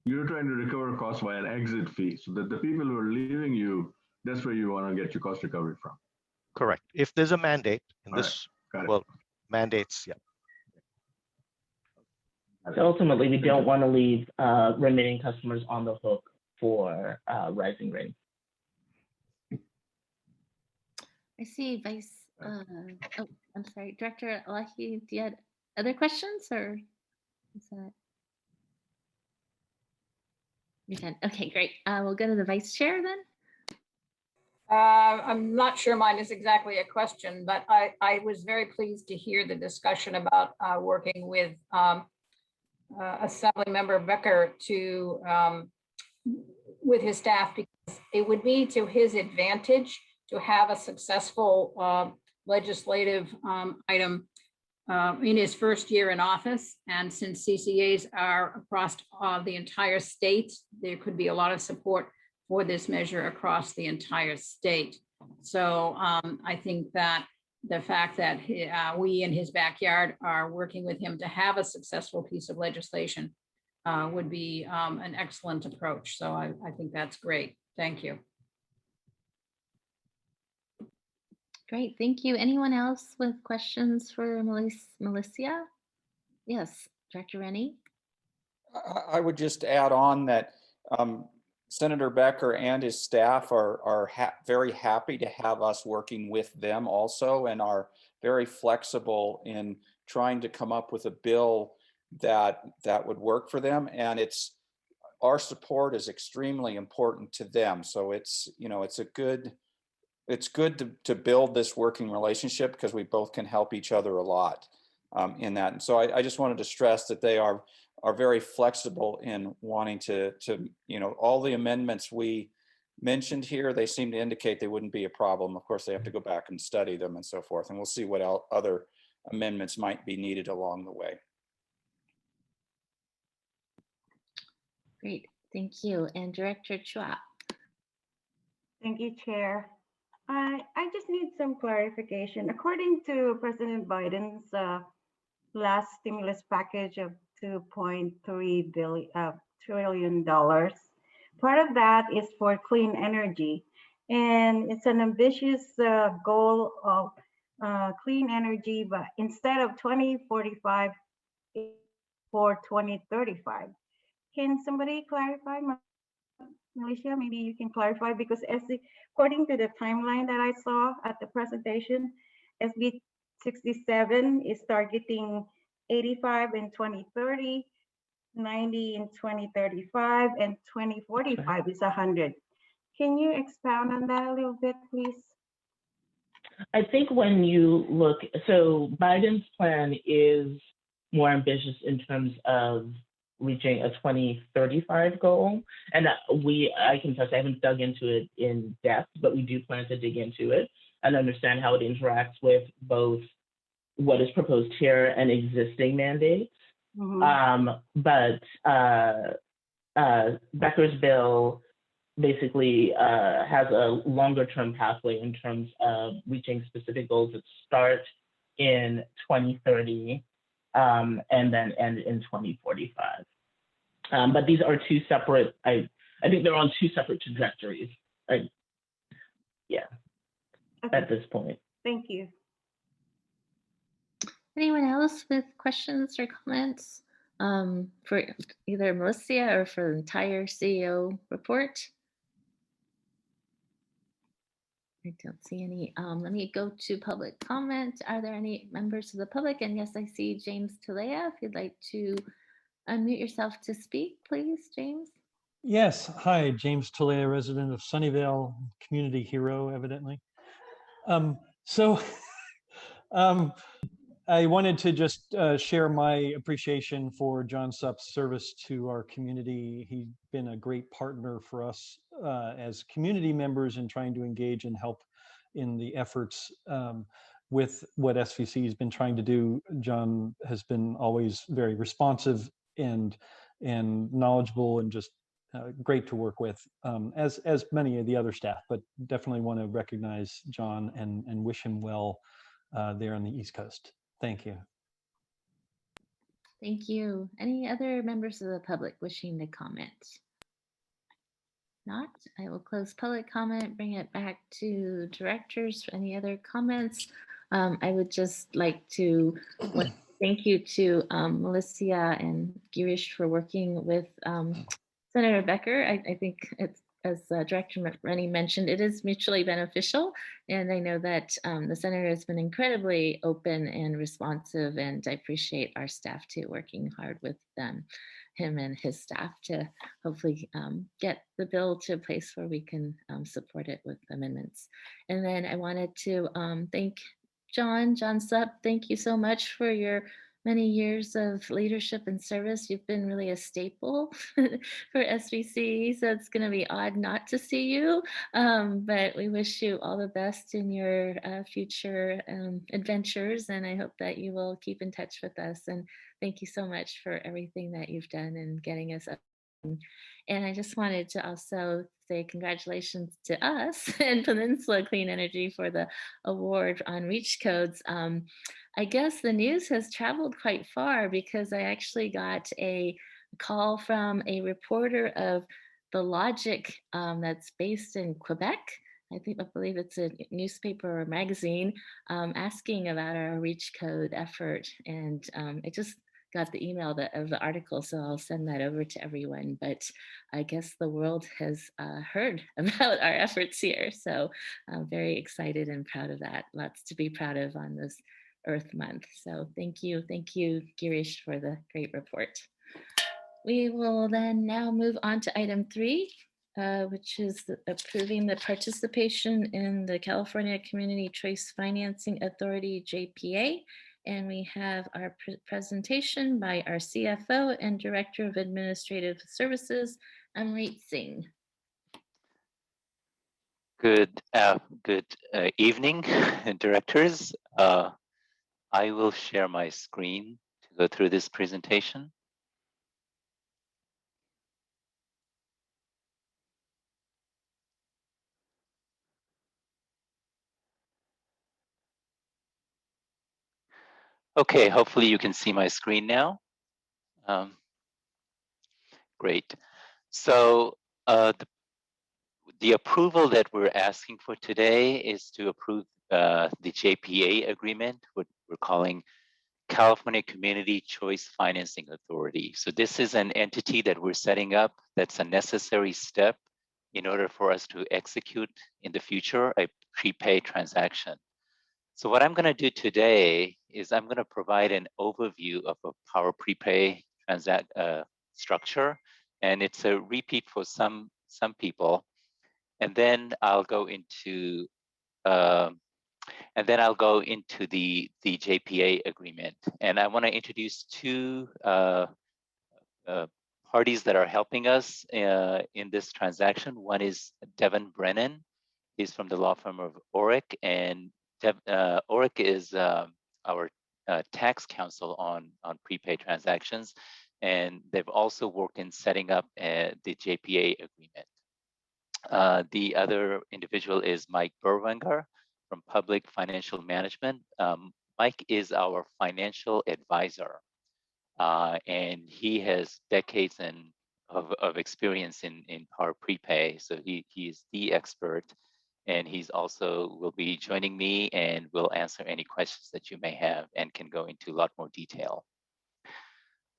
You're trying to recover costs via an exit fee, so that the people who are leaving you, that's where you want to get your cost recovery from. Correct. If there's a mandate in this, well, mandates, yeah. So ultimately, we don't want to leave remaining customers on the hook for rising rates. I see Vice, oh, I'm sorry, Director Alahi, do you have other questions or is that? You can, okay, great. We'll go to the Vice Chair then. I'm not sure mine is exactly a question, but I was very pleased to hear the discussion about working with Assembly Member Becker to with his staff, because it would be to his advantage to have a successful legislative item in his first year in office. And since CCAs are across the entire state, there could be a lot of support for this measure across the entire state. So I think that the fact that we in his backyard are working with him to have a successful piece of legislation would be an excellent approach. So I think that's great. Thank you. Great, thank you. Anyone else with questions for Melissa? Yes, Director Rennie. I would just add on that Senator Becker and his staff are very happy to have us working with them also, and are very flexible in trying to come up with a bill that would work for them. And our support is extremely important to them. So it's good to build this working relationship, because we both can help each other a lot in that. And so I just wanted to stress that they are very flexible in wanting to all the amendments we mentioned here, they seem to indicate they wouldn't be a problem. Of course, they have to go back and study them and so forth, and we'll see what other amendments might be needed along the way. Great, thank you. And Director Chua. Thank you, Chair. I just need some clarification. According to President Biden's last stimulus package of $2.3 trillion. Part of that is for clean energy, and it's an ambitious goal of clean energy, but instead of 2045, for 2035. Can somebody clarify, Militia? Maybe you can clarify, because according to the timeline that I saw at the presentation, SB 67 is targeting 85 in 2030, 90 in 2035, and 2045 is 100. Can you expound on that a little bit, please? I think when you look, so Biden's plan is more ambitious in terms of reaching a 2035 goal. And I confess I haven't dug into it in depth, but we do plan to dig into it and understand how it interacts with both what is proposed here and existing mandates. But Becker's bill basically has a longer term pathway in terms of reaching specific goals that start in 2030 and then end in 2045. But these are two separate, I think they're on two separate trajectories. Yeah, okay. At this point. Thank you. Anyone else with questions or comments for either Melissa or for the entire CEO report? I don't see any. Let me go to public comment. Are there any members of the public? And yes, I see James Talea. If you'd like to unmute yourself to speak, please, James. Yes. Hi, James Talea, resident of Sunnyvale, community hero, evidently. I wanted to just share my appreciation for John Supp's service to our community. He's been a great partner for us as community members in trying to engage and help in the efforts with what SVC has been trying to do. John has been always very responsive and knowledgeable and just great to work with, as many of the other staff, but definitely want to recognize John and wish him well there on the East Coast. Thank you. Thank you. Any other members of the public wishing to comment? Not, I will close public comment, bring it back to directors for any other comments. I would just like to thank you to Melissa and Girish for working with Senator Becker. I think it's, as Director Rennie mentioned, it is mutually beneficial. And I know that the Senator has been incredibly open and responsive, and I appreciate our staff too, working hard with him and his staff to hopefully get the bill to a place where we can support it with amendments. And then I wanted to thank John Supp. Thank you so much for your many years of leadership and service. You've been really a staple for SVC, so it's going to be odd not to see you, but we wish you all the best in your future adventures, and I hope that you will keep in touch with us. And thank you so much for everything that you've done in getting us up. And I just wanted to also say congratulations to us and Peninsula Clean Energy for the award on reach codes. I guess the news has traveled quite far, because I actually got a call from a reporter of the Logic that's based in Quebec. I believe it's a newspaper or magazine, asking about our reach code effort. And I just got the email of the article, so I'll send that over to everyone. But I guess the world has heard about our efforts here. So I'm very excited and proud of that. Lots to be proud of on this Earth Month. So thank you, Girish, for the great report. We will then now move on to item 3, which is approving the participation in the California Community Choice Financing Authority, JPA. And we have our presentation by our CFO and Director of Administrative Services, Amrit Singh. Good evening, directors. I will share my screen to go through this presentation. Okay, hopefully you can see my screen now. Great. So the approval that we're asking for today is to approve the JPA agreement, what we're calling California Community Choice Financing Authority. So this is an entity that we're setting up that's a necessary step in order for us to execute in the future a prepaid transaction. So what I'm going to do today is I'm going to provide an overview of a power prepay structure, and it's a repeat for some people. And then I'll go into the JPA agreement. And I want to introduce two parties that are helping us in this transaction. One is Devin Brennan. He's from the law firm of Orrick, and Orrick is our tax counsel on prepaid transactions, and they've also worked in setting up the JPA agreement. The other individual is Mike Berwenger from Public Financial Management. Mike is our financial advisor, and he has decades of experience in power prepay. So he is the expert, and he's also will be joining me and will answer any questions that you may have and can go into a lot more detail.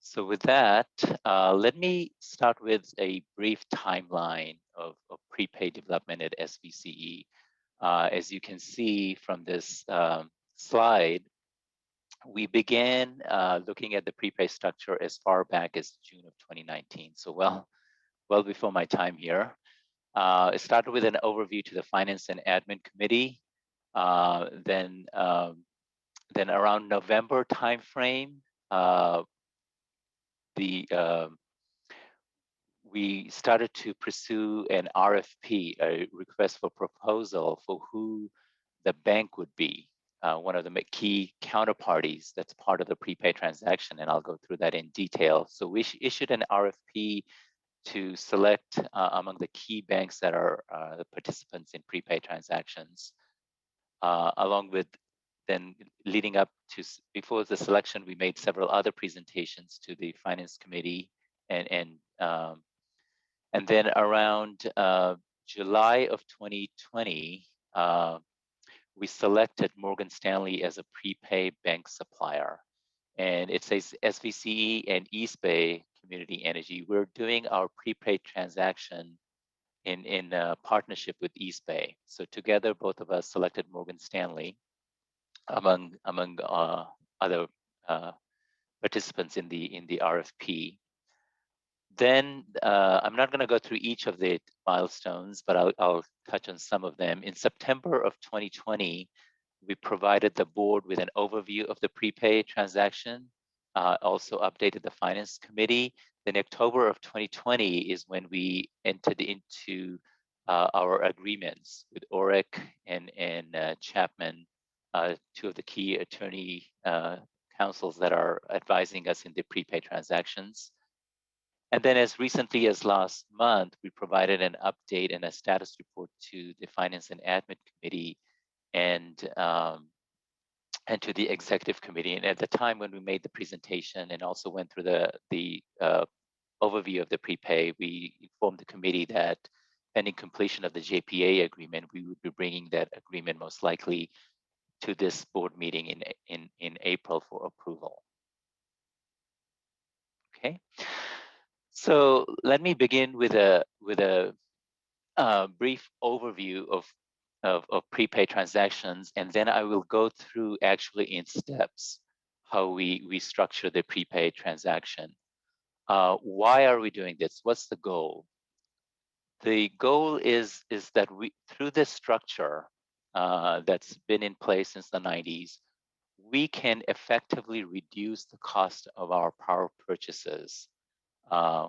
So with that, let me start with a brief timeline of prepaid development at SVCE. As you can see from this slide, we began looking at the prepaid structure as far back as June of 2019. So well before my time here. It started with an overview to the Finance and Admin Committee. Then around November timeframe, we started to pursue an RFP, a request for proposal for who the bank would be, one of the key counterparties that's part of the prepaid transaction, and I'll go through that in detail. So we issued an RFP to select among the key banks that are the participants in prepaid transactions, along with then leading up to, before the selection, we made several other presentations to the Finance Committee, and then around July of 2020, we selected Morgan Stanley as a prepaid bank supplier. And it says SVCE and East Bay Community Energy. We're doing our prepaid transaction in partnership with East Bay. So together, both of us selected Morgan Stanley among other participants in the RFP. Then I'm not going to go through each of the milestones, but I'll touch on some of them. In September of 2020, we provided the board with an overview of the prepaid transaction, also updated the Finance Committee. Then October of 2020 is when we entered into our agreements with Orrick and Chapman, two of the key attorney counsels that are advising us in the prepaid transactions. And then as recently as last month, we provided an update and a status report to the Finance and Admin Committee and to the Executive Committee. And at the time when we made the presentation and also went through the overview of the prepay, we informed the committee that pending completion of the JPA agreement, we would be bringing that agreement most likely to this board meeting in April for approval. Okay. So let me begin with a brief overview of prepaid transactions, and then I will go through actually in steps how we structure the prepaid transaction. Why are we doing this? What's the goal? The goal is that we, through this structure that's been in place since the 90s, we can effectively reduce the cost of our power purchases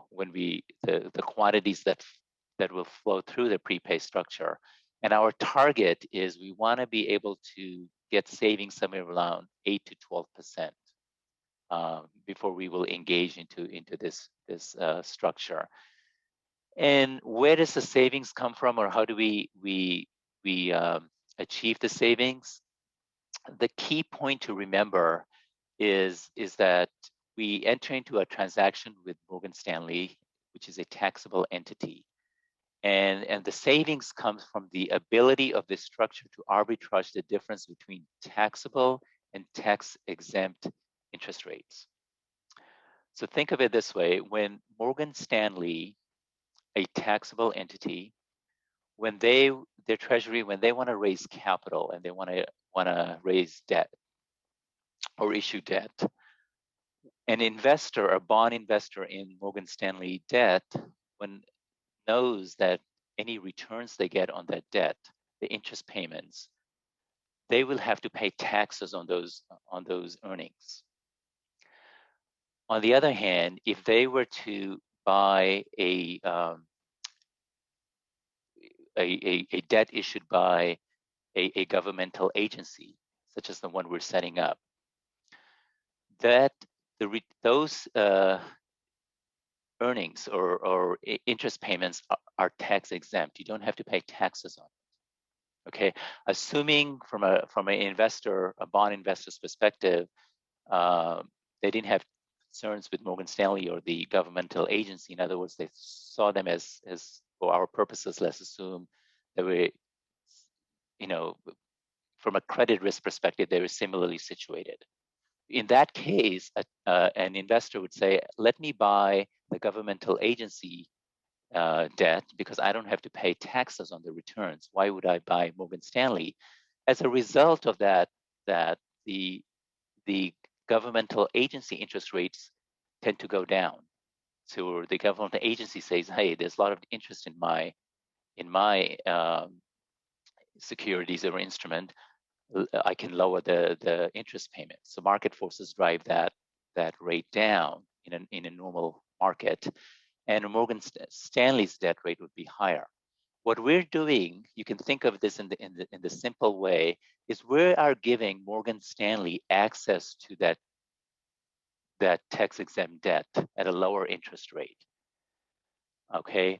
when the quantities that will flow through the prepay structure. And our target is we want to be able to get savings somewhere around 8 to 12% before we will engage into this structure. And where does the savings come from, or how do we achieve the savings? The key point to remember is that we enter into a transaction with Morgan Stanley, which is a taxable entity. And the savings comes from the ability of this structure to arbitrage the difference between taxable and tax-exempt interest rates. So think of it this way: when Morgan Stanley, a taxable entity, when their treasury, when they want to raise capital and they want to raise debt or issue debt, an investor, a bond investor in Morgan Stanley debt, when knows that any returns they get on that debt, the interest payments, they will have to pay taxes on those earnings. On the other hand, if they were to buy a debt issued by a governmental agency, such as the one we're setting up, that those earnings or interest payments are tax exempt. You don't have to pay taxes on it. Okay, assuming from an investor, a bond investor's perspective, they didn't have concerns with Morgan Stanley or the governmental agency. In other words, they saw them as for our purposes, let's assume that we, from a credit risk perspective, they were similarly situated. In that case, an investor would say, let me buy the governmental agency debt because I don't have to pay taxes on the returns. Why would I buy Morgan Stanley? As a result of that, the governmental agency interest rates tend to go down. So the governmental agency says, hey, there's a lot of interest in my securities or instrument. I can lower the interest payments. So market forces drive that rate down in a normal market, and Morgan Stanley's debt rate would be higher. What we're doing, you can think of this in the simple way, is we are giving Morgan Stanley access to that tax-exempt debt at a lower interest rate. Okay,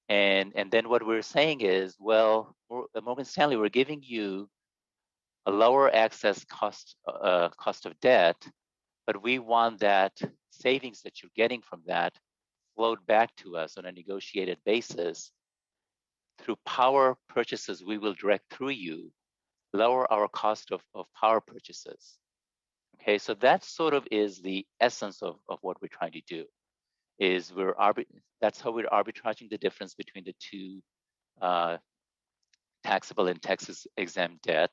and then what we're saying is, well, Morgan Stanley, we're giving you a lower access cost of debt, but we want that savings that you're getting from that flowed back to us on a negotiated basis through power purchases we will direct through you, lower our cost of power purchases. Okay, so that sort of is the essence of what we're trying to do. Is that's how we're arbitraging the difference between the two taxable and tax-exempt debt.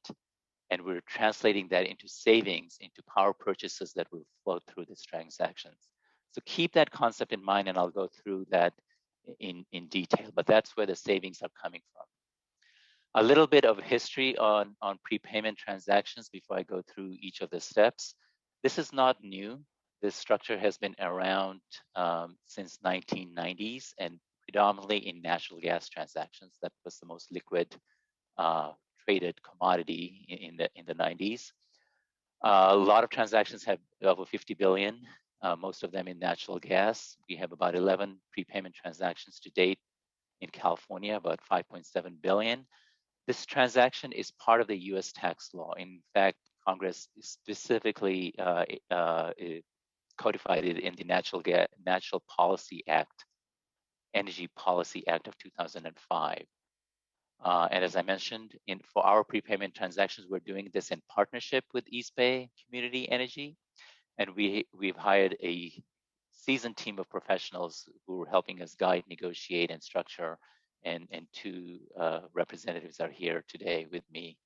And we're translating that into savings, into power purchases that will flow through these transactions. So keep that concept in mind, and I'll go through that in detail, but that's where the savings are coming from. A little bit of history on prepayment transactions before I go through each of the steps. This is not new. This structure has been around since 1990s and predominantly in natural gas transactions. That was the most liquid traded commodity in the 90s. A lot of transactions have over 50 billion, most of them in natural gas. We have about 11 prepayment transactions to date in California, about 5.7 billion. This transaction is part of the US tax law. In fact, Congress specifically codified it in the Natural Policy Act, Energy Policy Act of 2005. And as I mentioned, for our prepayment transactions, we're doing this in partnership with East Bay Community Energy. And we've hired a seasoned team of professionals who are helping us guide, negotiate, and structure. And two representatives are here today with me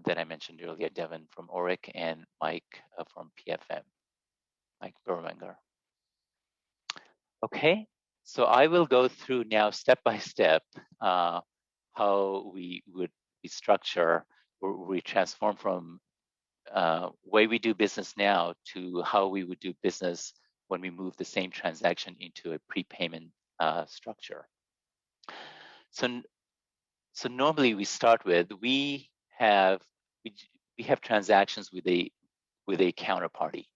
that I mentioned earlier, Devin from ORIC and Mike from PFM, Mike Berwanger. Okay, so I will go through now step by step how we structure, or we transform from way we do business now to how we would do business when we move the same transaction into a prepayment structure. So normally we start with we have transactions with a counterparty.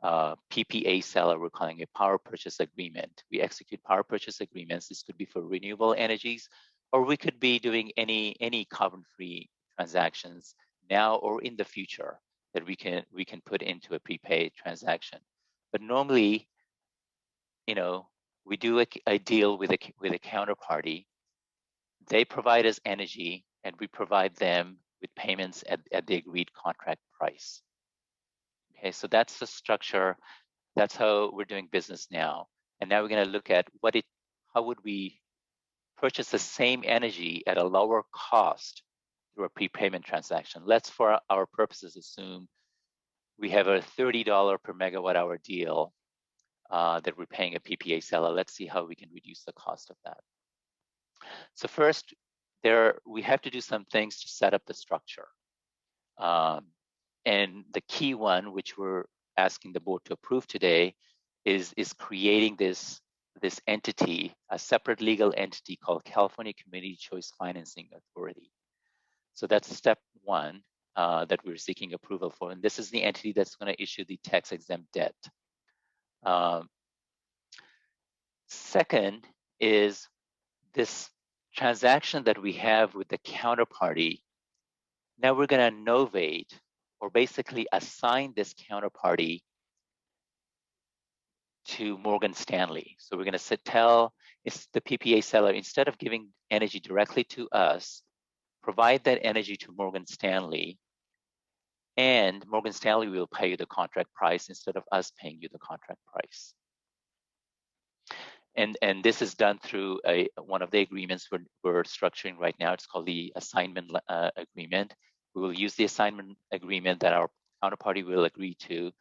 PPA seller, we're calling a power purchase agreement. We execute power purchase agreements. This could be for renewable energies, or we could be doing any carbon-free transactions now or in the future that we can put into a prepaid transaction. But normally, we do a deal with a counterparty. They provide us energy, and we provide them with payments at the agreed contract price. Okay, so that's the structure. That's how we're doing business now. And now we're going to look at how would we purchase the same energy at a lower cost through a prepayment transaction. Let's, for our purposes, assume we have a $30 per megawatt hour deal that we're paying a PPA seller. Let's see how we can reduce the cost of that. So first, we have to do some things to set up the structure. And the key one, which we're asking the board to approve today, is creating this entity, a separate legal entity called California Community Choice Financing Authority. So that's step one that we're seeking approval for. And this is the entity that's going to issue the tax-exempt debt. Second is this transaction that we have with the counterparty. Now we're going to novate, or basically assign this counterparty to Morgan Stanley. So we're going to tell the PPA seller, instead of giving energy directly to us, provide that energy to Morgan Stanley, and Morgan Stanley will pay you the contract price instead of us paying you the contract price. And this is done through one of the agreements we're structuring right now. It's called the assignment agreement. We will use the assignment agreement that our counterparty will agree to,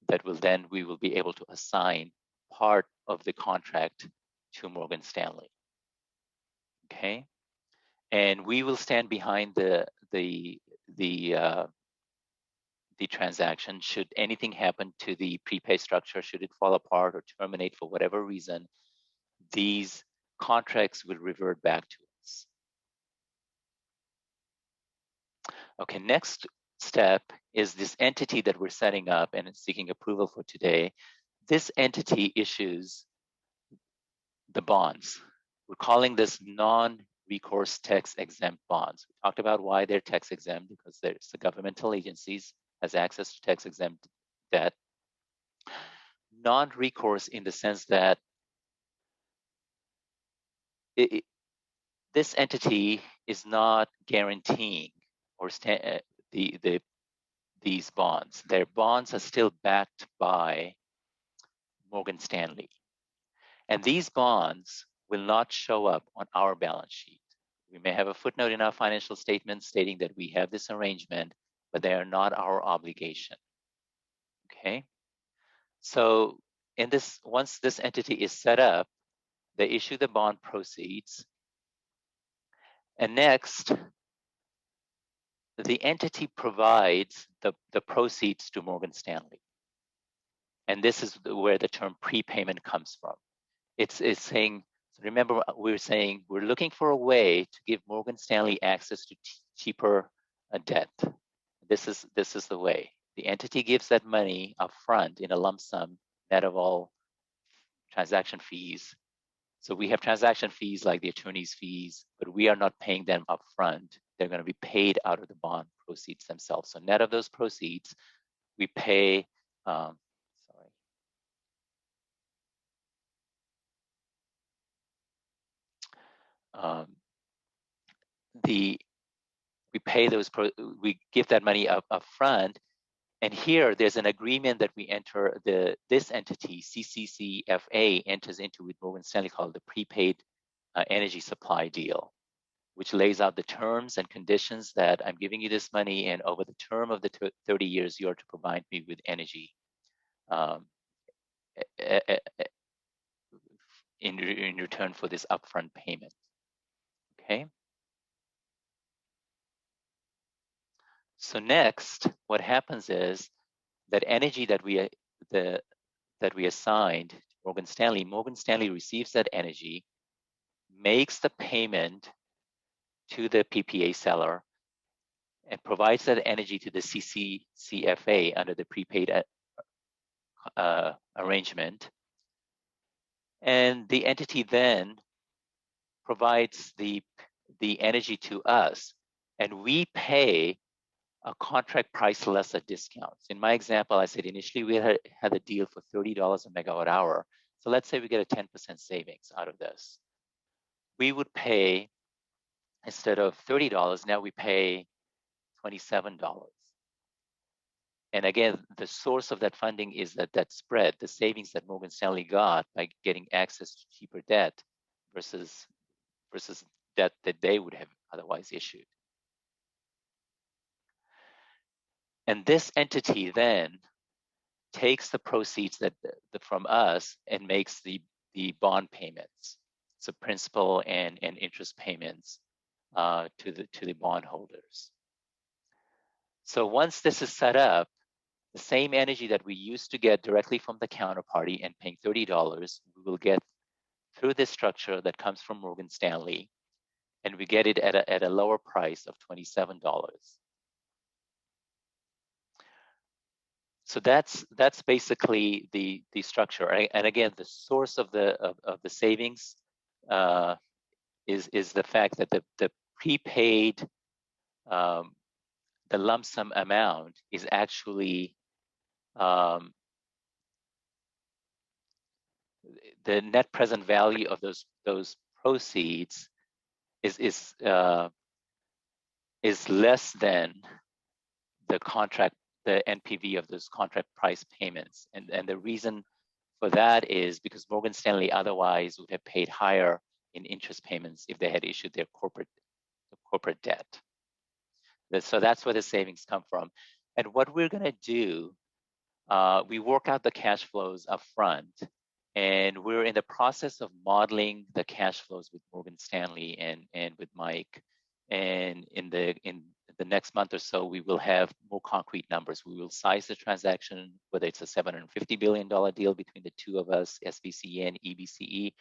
that we will be able to assign part of the contract to Morgan Stanley. Okay, and we will stand behind the transaction. Should anything happen to the prepaid structure, should it fall apart or terminate for whatever reason, these contracts will revert back to us. Okay, next step is this entity that we're setting up and seeking approval for today. This entity issues the bonds. We're calling this non-recourse tax-exempt bonds. We talked about why they're tax-exempt, because there's the governmental agencies has access to tax-exempt debt. Non-recourse in the sense that this entity is not guaranteeing or these bonds. Their bonds are still backed by Morgan Stanley. And these bonds will not show up on our balance sheet. We may have a footnote in our financial statement stating that we have this arrangement, but they are not our obligation. Okay? So once this entity is set up, they issue the bond proceeds. And next, the entity provides the proceeds to Morgan Stanley. And this is where the term prepayment comes from. It's saying, remember, we're saying we're looking for a way to give Morgan Stanley access to cheaper debt. This is the way. The entity gives that money upfront in a lump sum, net of all transaction fees. So we have transaction fees like the attorney's fees, but we are not paying them upfront. They're going to be paid out of the bond proceeds themselves. So net of those proceeds, we pay. We pay those. We give that money up front, and here there's an agreement that we enter. This entity, Cccfa, enters into with Morgan Stanley called the Prepaid Energy Supply Deal, which lays out the terms and conditions that I'm giving you this money, and over the term of the 30 years, you are to provide me with energy in return for this upfront payment. Okay. So next, what happens is that energy that we assigned to Morgan Stanley receives that energy, makes the payment to the PPA seller, and provides that energy to the Cccfa under the prepaid arrangement. And the entity then provides the energy to us, and we pay a contract price less a discount. In my example, I said initially we had a deal for $30 a megawatt hour. So let's say we get a 10% savings out of this. We would pay, instead of $30, now we pay $27. And again, the source of that funding is that spread, the savings that Morgan Stanley got by getting access to cheaper debt versus debt that they would have otherwise issued. And this entity then takes the proceeds from us and makes the bond payments, so principal and interest payments to the bondholders. So once this is set up, the same energy that we used to get directly from the counterparty and paying $30, we will get through this structure that comes from Morgan Stanley, and we get it at a lower price of $27. So that's basically the structure. And again, the source of the savings is the fact that the prepaid, the lump sum amount is actually the net present value of those proceeds is less than the contract, the NPV of those contract price payments. And the reason for that is because Morgan Stanley otherwise would have paid higher in interest payments if they had issued their corporate debt. So that's where the savings come from. And what we're going to do, we work out the cash flows up front, and we're in the process of modeling the cash flows with Morgan Stanley and with Mike. And in the next month or so, we will have more concrete numbers. We will size the transaction, whether it's a $750 billion deal between the two of us, SVC and EBCE,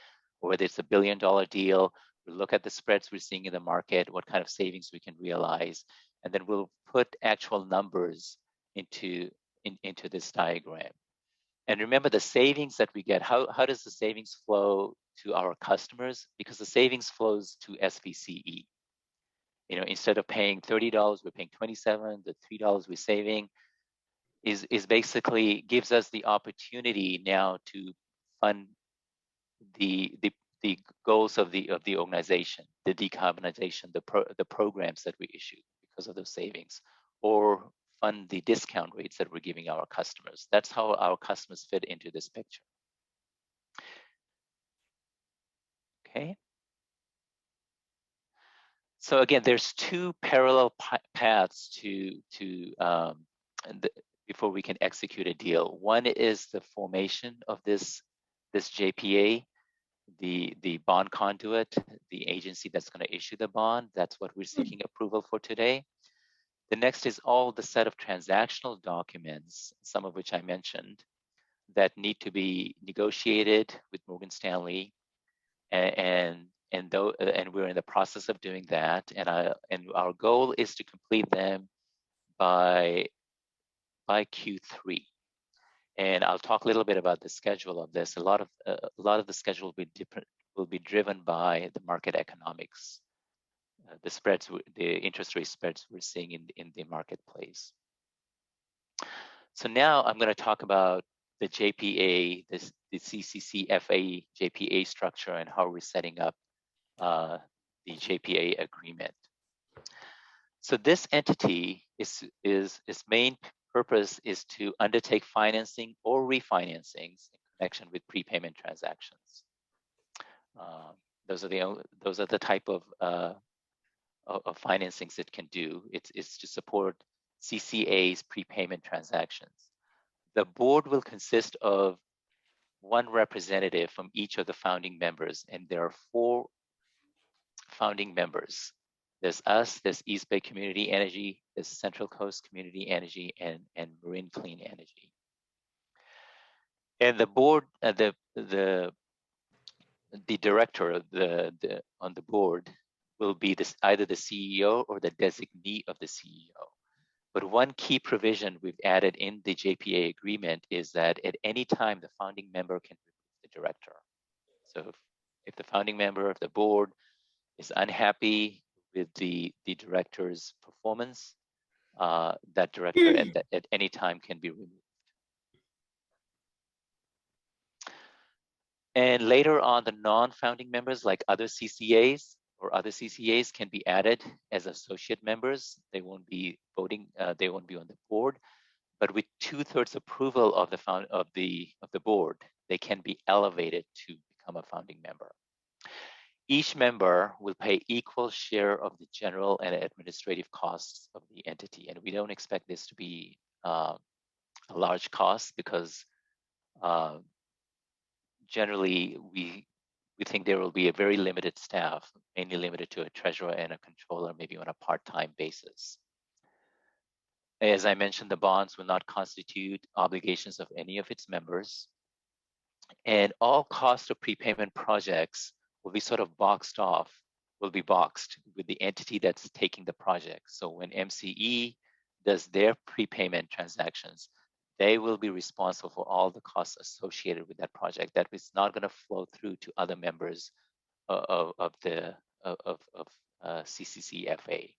or whether it's a $1 billion deal. We'll look at the spreads we're seeing in the market, what kind of savings we can realize, and then we'll put actual numbers into this diagram. And remember the savings that we get, how does the savings flow to our customers? Because the savings flows to SVCE. You know, instead of paying $30, we're paying $27. The $3 we're saving is basically gives us the opportunity now to fund the goals of the organization, the decarbonization, the programs that we issue because of those savings, or fund the discount rates that we're giving our customers. That's how our customers fit into this picture. Okay. So again, there's two parallel paths before we can execute a deal. One is the formation of this JPA, the bond conduit, the agency that's going to issue the bond. That's what we're seeking approval for today. The next is all the set of transactional documents, some of which I mentioned, that need to be negotiated with Morgan Stanley, and we're in the process of doing that. And our goal is to complete them by Q3. And I'll talk a little bit about the schedule of this. A lot of the schedule will be driven by the market economics, the spreads, the interest rate spreads we're seeing in the marketplace. So now I'm going to talk about the JPA, the Cccfa Jpa structure, and how we're setting up the JPA agreement. So this entity its main purpose is to undertake financing or refinancings in connection with prepayment transactions. Those are the type of financings it can do. It's to support CCA's prepayment transactions. The board will consist of one representative from each of the founding members, and there are 4 founding members. There's us, there's East Bay Community Energy, there's Central Coast Community Energy, and Marine Clean Energy. And the board, the director on the board will be either the CEO or the designee of the CEO. But one key provision we've added in the JPA agreement is that at any time the founding member can remove the director. So if the founding member of the board is unhappy with the director's performance, that director at any time can be removed. And later on, the non-founding members, like other CCAs or other CCAs, can be added as associate members. They won't be voting. They won't be on the board. But with 2/3 approval of the board, they can be elevated to become a founding member. Each member will pay equal share of the general and administrative costs of the entity, and we don't expect this to be a large cost because generally we think there will be a very limited staff, mainly limited to a treasurer and a controller, maybe on a part-time basis. As I mentioned, the bonds will not constitute obligations of any of its members. And all costs of prepayment projects will be sort of boxed off, will be boxed with the entity that's taking the project. So when MCE does their prepayment transactions, they will be responsible for all the costs associated with that project. That is not going to flow through to other members of Cccfa.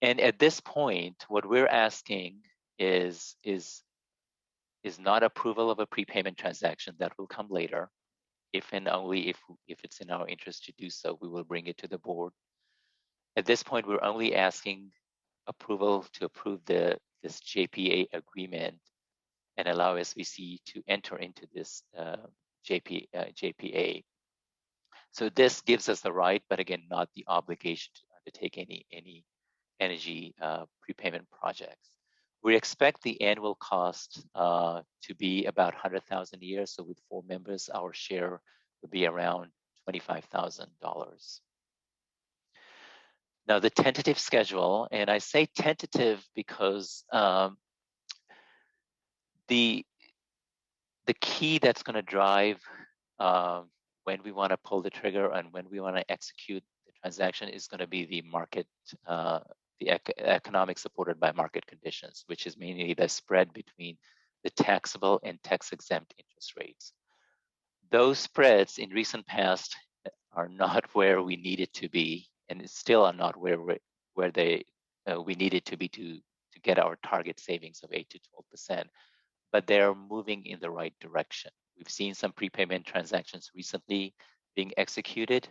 And at this point, what we're asking is not approval of a prepayment transaction. That will come later. If and only if it's in our interest to do so, we will bring it to the board. At this point, we're only asking approval to approve this JPA agreement and allow SVC to enter into this JPA. So this gives us the right, but again, not the obligation to undertake any energy prepayment projects. We expect the annual cost to be about $100,000 a year. So with 4 members, our share would be around $25,000. Now the tentative schedule, and I say tentative because the key that's going to drive when we want to pull the trigger and when we want to execute the transaction is going to be the market, the economics supported by market conditions, which is mainly the spread between the taxable and tax-exempt interest rates. Those spreads in recent past are not where we needed to be, and still are not where we needed to be to get our target savings of 8 to 12%. But they're moving in the right direction. We've seen some prepayment transactions recently being executed.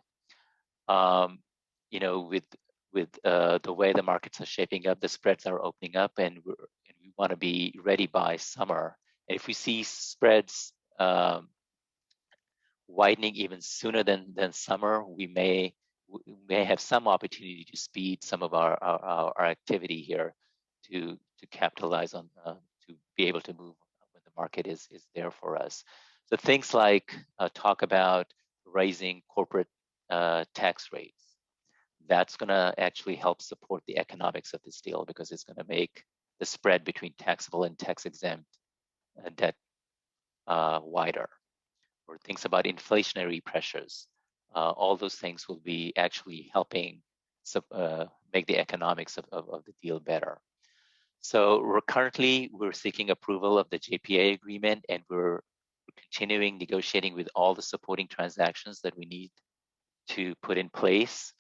With the way the markets are shaping up, the spreads are opening up, and we want to be ready by summer. And if we see spreads widening even sooner than summer, we may have some opportunity to speed some of our activity here to capitalize on to be able to move when the market is there for us. So things like talk about raising corporate tax rates. That's going to actually help support the economics of this deal because it's going to make the spread between taxable and tax-exempt debt wider. Or things about inflationary pressures. All those things will be actually helping make the economics of the deal better. So we're seeking approval of the JPA agreement, and we're continuing negotiating with all the supporting transactions that we need to put in place.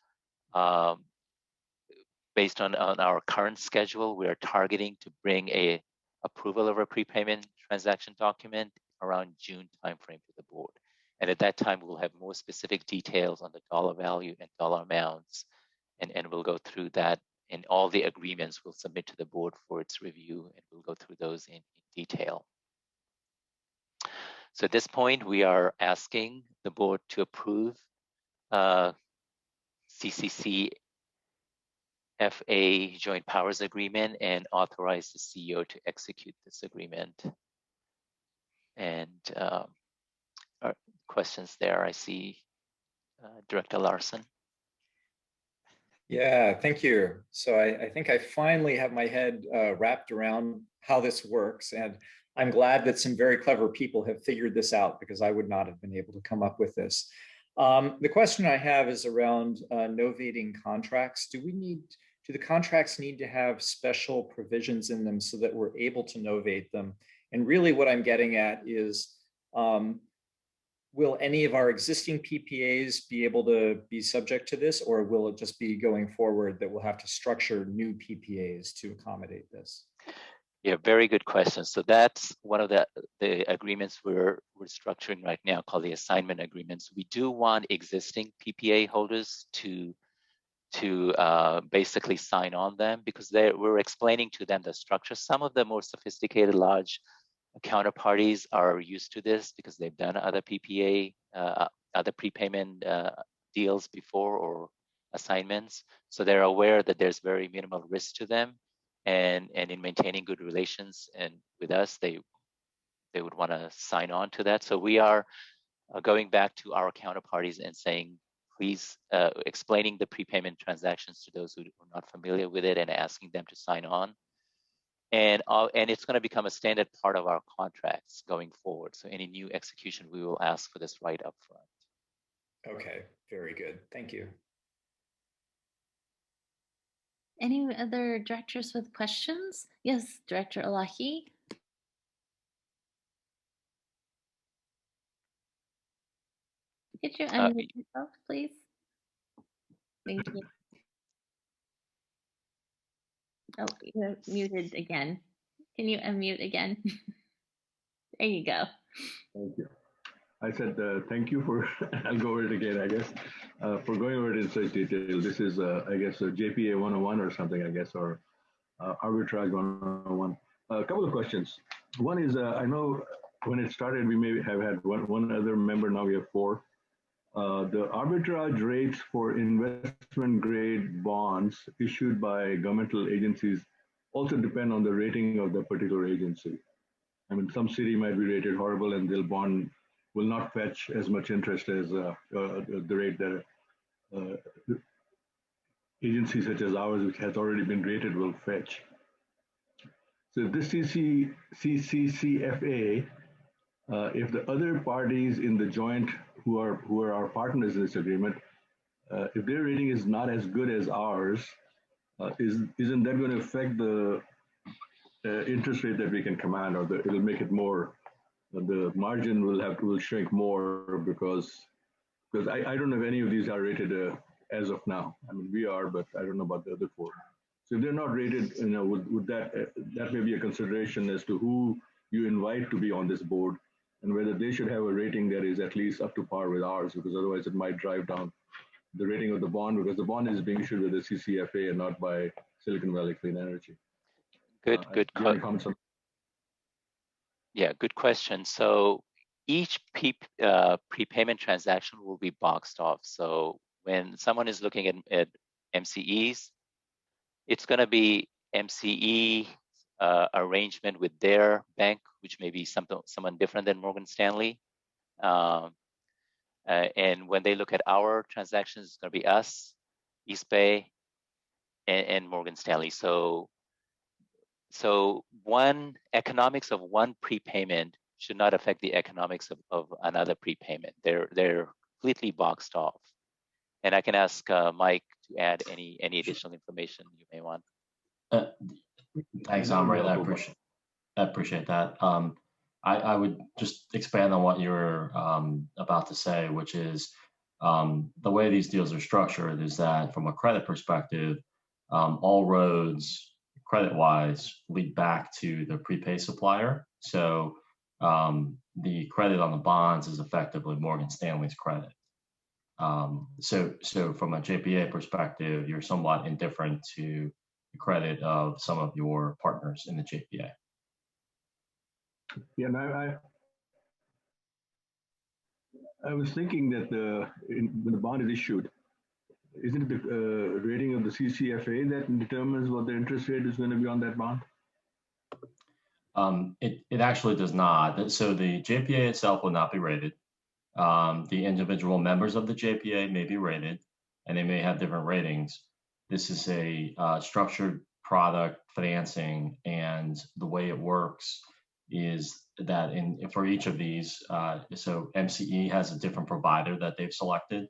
Based on our current schedule, we are targeting to bring a approval of a prepayment transaction document around June timeframe to the board. And at that time, we'll have more specific details on the dollar value and dollar amounts, and we'll go through that, and all the agreements we'll submit to the board for its review, and we'll go through those in detail. So at this point, we are asking the board to approve Cccfa Joint Powers Agreement and authorize the CEO to execute this agreement. And questions there, I see Director Larson. Yeah, thank you. So I think I finally have my head wrapped around how this works, and I'm glad that some very clever people have figured this out because I would not have been able to come up with this. The question I have is around novating contracts. Do the contracts need to have special provisions in them so that we're able to novate them? And really what I'm getting at is will any of our existing PPAs be able to be subject to this, or will it just be going forward that we'll have to structure new PPAs to accommodate this? Yeah, very good question. So that's one of the agreements we're structuring right now, called the assignment agreements. We do want existing PPA holders to basically sign on them, because we're explaining to them the structure. Some of the more sophisticated large counterparties are used to this because they've done other PPA, other prepayment deals before, or assignments. So they're aware that there's very minimal risk to them. And in maintaining good relations and with us, they would want to sign on to that. So we are going back to our counterparties and saying, please, explaining the prepayment transactions to those who are not familiar with it, and asking them to sign on. And it's going to become a standard part of our contracts going forward. So any new execution, we will ask for this right up front. Okay, very good. Thank you. Any other directors with questions? Yes, Director Elahi. Could you unmute yourself, please? Thank you. Oh, you're muted again. Can you unmute again? There you go. Thank you. I said thank you for, I'll go over it again, I guess, for going over it in such detail. This is, I guess, a JPA 101 or something, I guess, or arbitrage 101. A couple of questions. One is, I know when it started, we may have had one other member, now we have 4. The arbitrage rates for investment grade bonds issued by governmental agencies also depend on the rating of the particular agency. I mean, some city might be rated horrible and their bond will not fetch as much interest as the rate that agency such as ours, which has already been rated, will fetch. So this Cccfa, if the other parties in the joint who are our partners in this agreement, if their rating is not as good as ours, isn't that going to affect the interest rate that we can command, or it'll make it more? The margin will shrink more because I don't know if any of these are rated as of now. I mean, we are, but I don't know about the other 4. So if they're not rated, would that may be a consideration as to who you invite to be on this board, and whether they should have a rating that is at least up to par with ours, because otherwise it might drive down the rating of the bond, because the bond is being issued with the Cccfa and not by Silicon Valley Clean Energy. Good comment. Yeah, good question. So each prepayment transaction will be boxed off. So when someone is looking at MCEs, it's going to be MCE arrangement with their bank, which may be someone different than Morgan Stanley. And when they look at our transactions, it's going to be us, East Bay, and Morgan Stanley. So one economics of one prepayment should not affect the economics of another prepayment. They're completely boxed off. And I can ask Mike to add any additional information you may want. Thanks, Amrit. I appreciate that. I would just expand on what you were about to say, which is the way these deals are structured is that from a credit perspective, all roads credit-wise lead back to the prepay supplier. So the credit on the bonds is effectively Morgan Stanley's credit. So from a JPA perspective, you're somewhat indifferent to the credit of some of your partners in the JPA. Yeah, and I was thinking that when the bond is issued, isn't it the rating of the Cccfa that determines what the interest rate is going to be on that bond? It actually does not. So the JPA itself will not be rated. The individual members of the JPA may be rated, and they may have different ratings. This is a structured product financing, and the way it works is that for each of these, so MCE has a different provider that they've selected.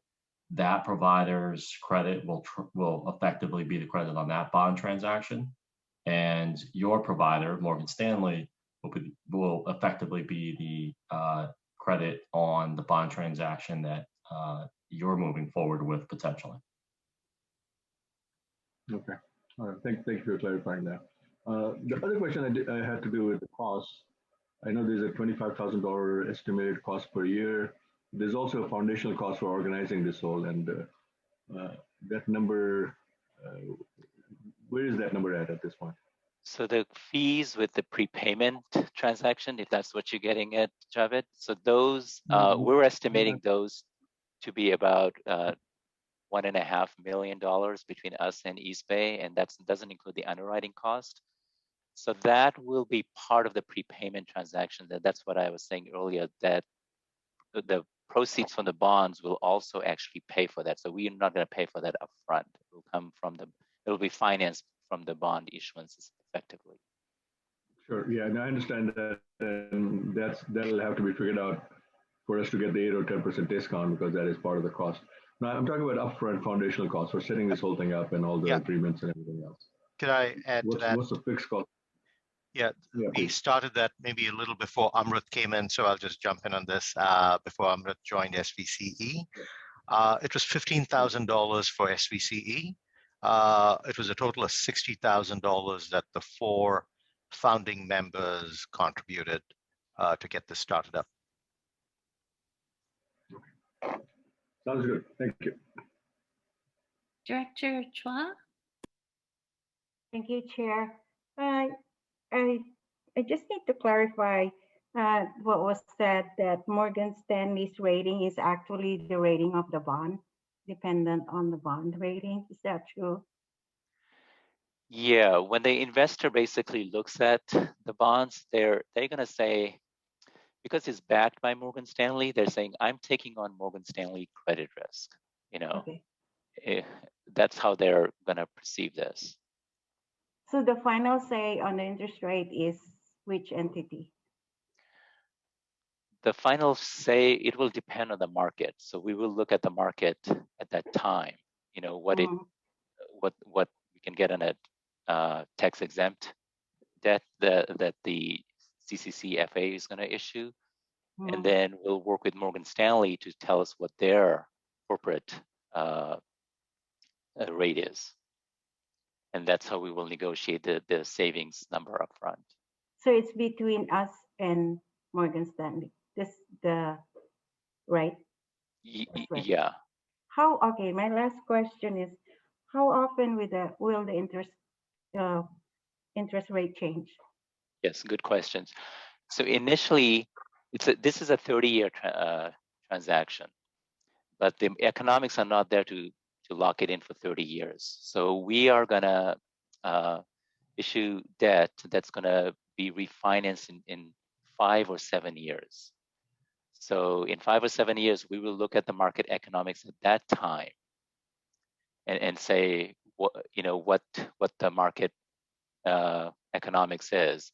That provider's credit will effectively be the credit on that bond transaction, and your provider, Morgan Stanley, will effectively be the credit on the bond transaction that you're moving forward with potentially. Okay. All right. Thank you for clarifying that. The other question I had to do with the cost. I know there's a $25,000 estimated cost per year. There's also a foundational cost for organizing this whole, and that number, where is that number at this point? So the fees with the prepayment transaction, if that's what you're getting at, Javed. So those, we're estimating those to be about $1.5 million between us and East Bay, and that doesn't include the underwriting cost. So that will be part of the prepayment transaction. That's what I was saying earlier, that the proceeds from the bonds will also actually pay for that. So we're not going to pay for that upfront. It will come from it'll be financed from the bond issuances effectively. Sure. Yeah, and I understand that, and that'll have to be figured out for us to get the 8 or 10% discount, because that is part of the cost. Now I'm talking about upfront foundational costs for setting this whole thing up and all the agreements and everything else. Could I add to that? What's the fixed cost? Yeah, we started that maybe a little before Amrit came in, so I'll just jump in on this before Amrit joined SVCE. It was $15,000 for SVCE. It was a total of $60,000 that the 4 founding members contributed to get this started up. Sounds good. Thank you. Director Chua? Thank you, Chair. I just need to clarify what was said, that Morgan Stanley's rating is actually the rating of the bond, dependent on the bond rating. Is that true? Yeah, when the investor basically looks at the bonds, they're going to say, because it's backed by Morgan Stanley, they're saying, I'm taking on Morgan Stanley credit risk. You know, that's how they're going to perceive this. So the final say on the interest rate is which entity? The final say, it will depend on the market. So we will look at the market at that time. You know, what we can get on a tax exempt debt that the Cccfa is going to issue. And then we'll work with Morgan Stanley to tell us what their corporate rate is. And that's how we will negotiate the savings number up front. So it's between us and Morgan Stanley. Right? Right. Yeah. Okay, my last question is, how often will the interest rate change? Yes, good questions. So initially, this is a 30-year transaction, but the economics are not there to lock it in for 30 years. So we are going to issue debt that's going to be refinanced in 5 or 7 years. So in 5 or 7 years, we will look at the market economics at that time and say, what the market economics is.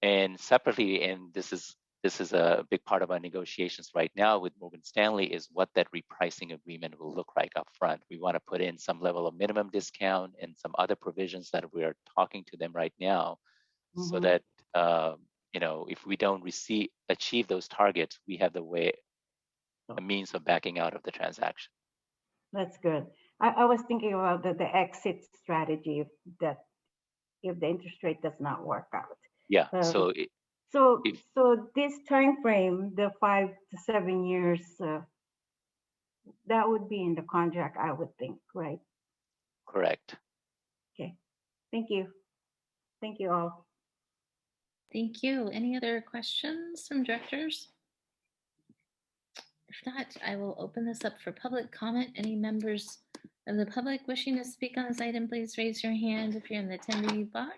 And separately, and this is a big part of our negotiations right now with Morgan Stanley, is what that repricing agreement will look like up front. We want to put in some level of minimum discount and some other provisions that we are talking to them right now, so that if we don't achieve those targets, we have a means of backing out of the transaction. That's good. I was thinking about the exit strategy if the interest rate does not work out. Yeah. So this time frame, the 5 to 7 years, that would be in the contract, I would think, right? Correct. Okay. Thank you. Thank you all. Thank you. Any other questions from directors? If not, I will open this up for public comment. Any members of the public wishing to speak on this item, please raise your hand if you're in the attendee box.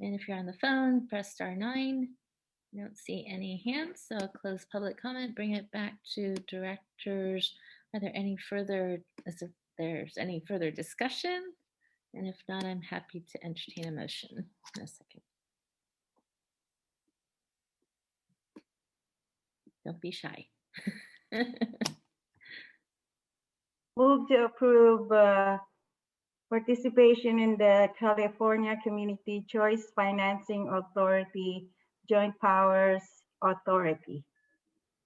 And if you're on the phone, press *9. I don't see any hands, so I'll close public comment, bring it back to directors. Are there any further, as if there's any further discussion? And if not, I'm happy to entertain a motion in a second. Don't be shy. Move to approve participation in the California Community Choice Financing Authority Joint Powers Authority.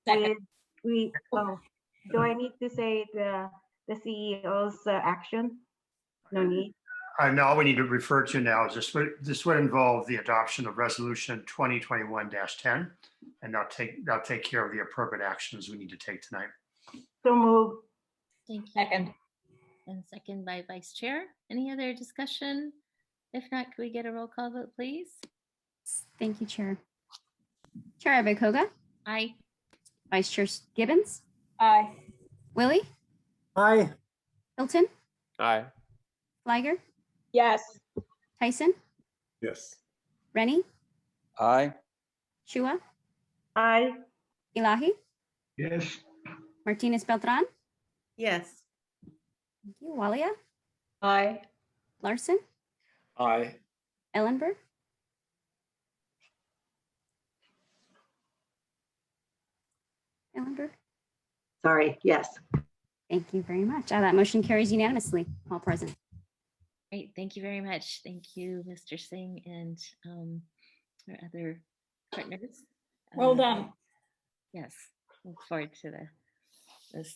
with, do I need to say the CEO's action? No need. Now all we need to refer to now is this would involve the adoption of resolution 2021-10, and that'll take care of the appropriate actions we need to take tonight. So move. Thank you. Second. And second by Vice Chair. Any other discussion? If not, could we get a roll call vote, please? Thank you, Chair. Chair Abikoga. Aye. Vice Chair Gibbons. Aye. Willie. Aye. Hilton. Aye. Fliger. Yes. Tyson. Yes. Rennie. Aye. Chua. Aye. Elahi. Yes. Martinez Beltran. Yes. Thank you. Walia. Aye. Larson. Aye. Ellenberg. Ellenberg. Sorry, yes. Thank you very much. That motion carries unanimously. All present. Great. Thank you very much. Thank you, Mr. Singh, and our other partners. Well done. Yes. Look forward to this.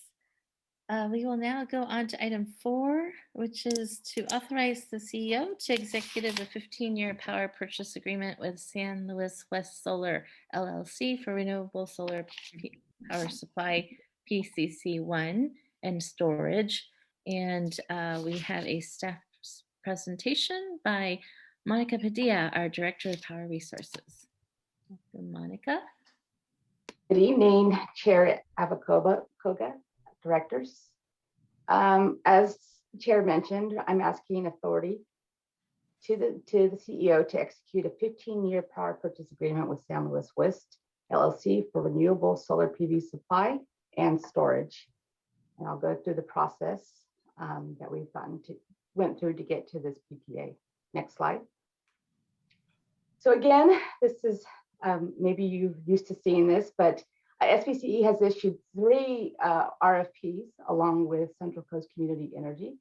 We will now go on to item 4, which is to authorize the CEO to execute a 15-year power purchase agreement with San Luis West Solar LLC for renewable solar power supply PCC1 and storage. And we have a staff presentation by Monica Padilla, our Director of Power Resources. Welcome, Monica. Good evening, Chair Abikoga, directors. As the Chair mentioned, I'm asking authority to the CEO to execute a 15-year power purchase agreement with San Luis West LLC for renewable solar PV supply and storage. And I'll go through the process that we've went through to get to this PPA. Next slide. So again, this is maybe you're used to seeing this, but SVCE has issued 3 RFPs along with Central Coast Community Energy.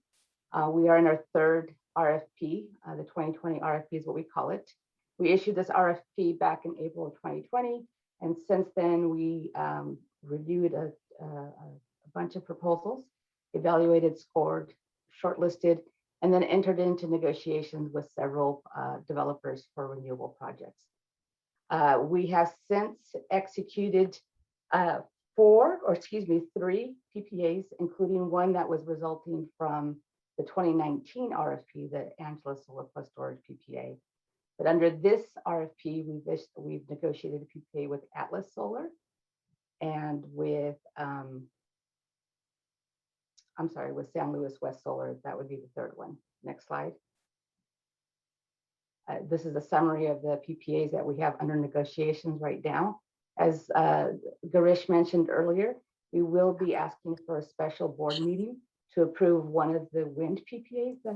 We are in our 3rd RFP. The 2020 RFP is what we call it. We issued this RFP back in April of 2020, and since then we reviewed a bunch of proposals, evaluated, scored, shortlisted, and then entered into negotiations with several developers for renewable projects. We have since executed 3 PPAs, including one that was resulting from the 2019 RFP, the Angela Solar Plus Storage PPA. But under this RFP, we've negotiated a PPA with Atlas Solar and with with San Luis West Solar. That would be the 3rd one. Next slide. This is a summary of the PPAs that we have under negotiations right now. As Garish mentioned earlier, we will be asking for a special board meeting to approve one of the wind PPAs that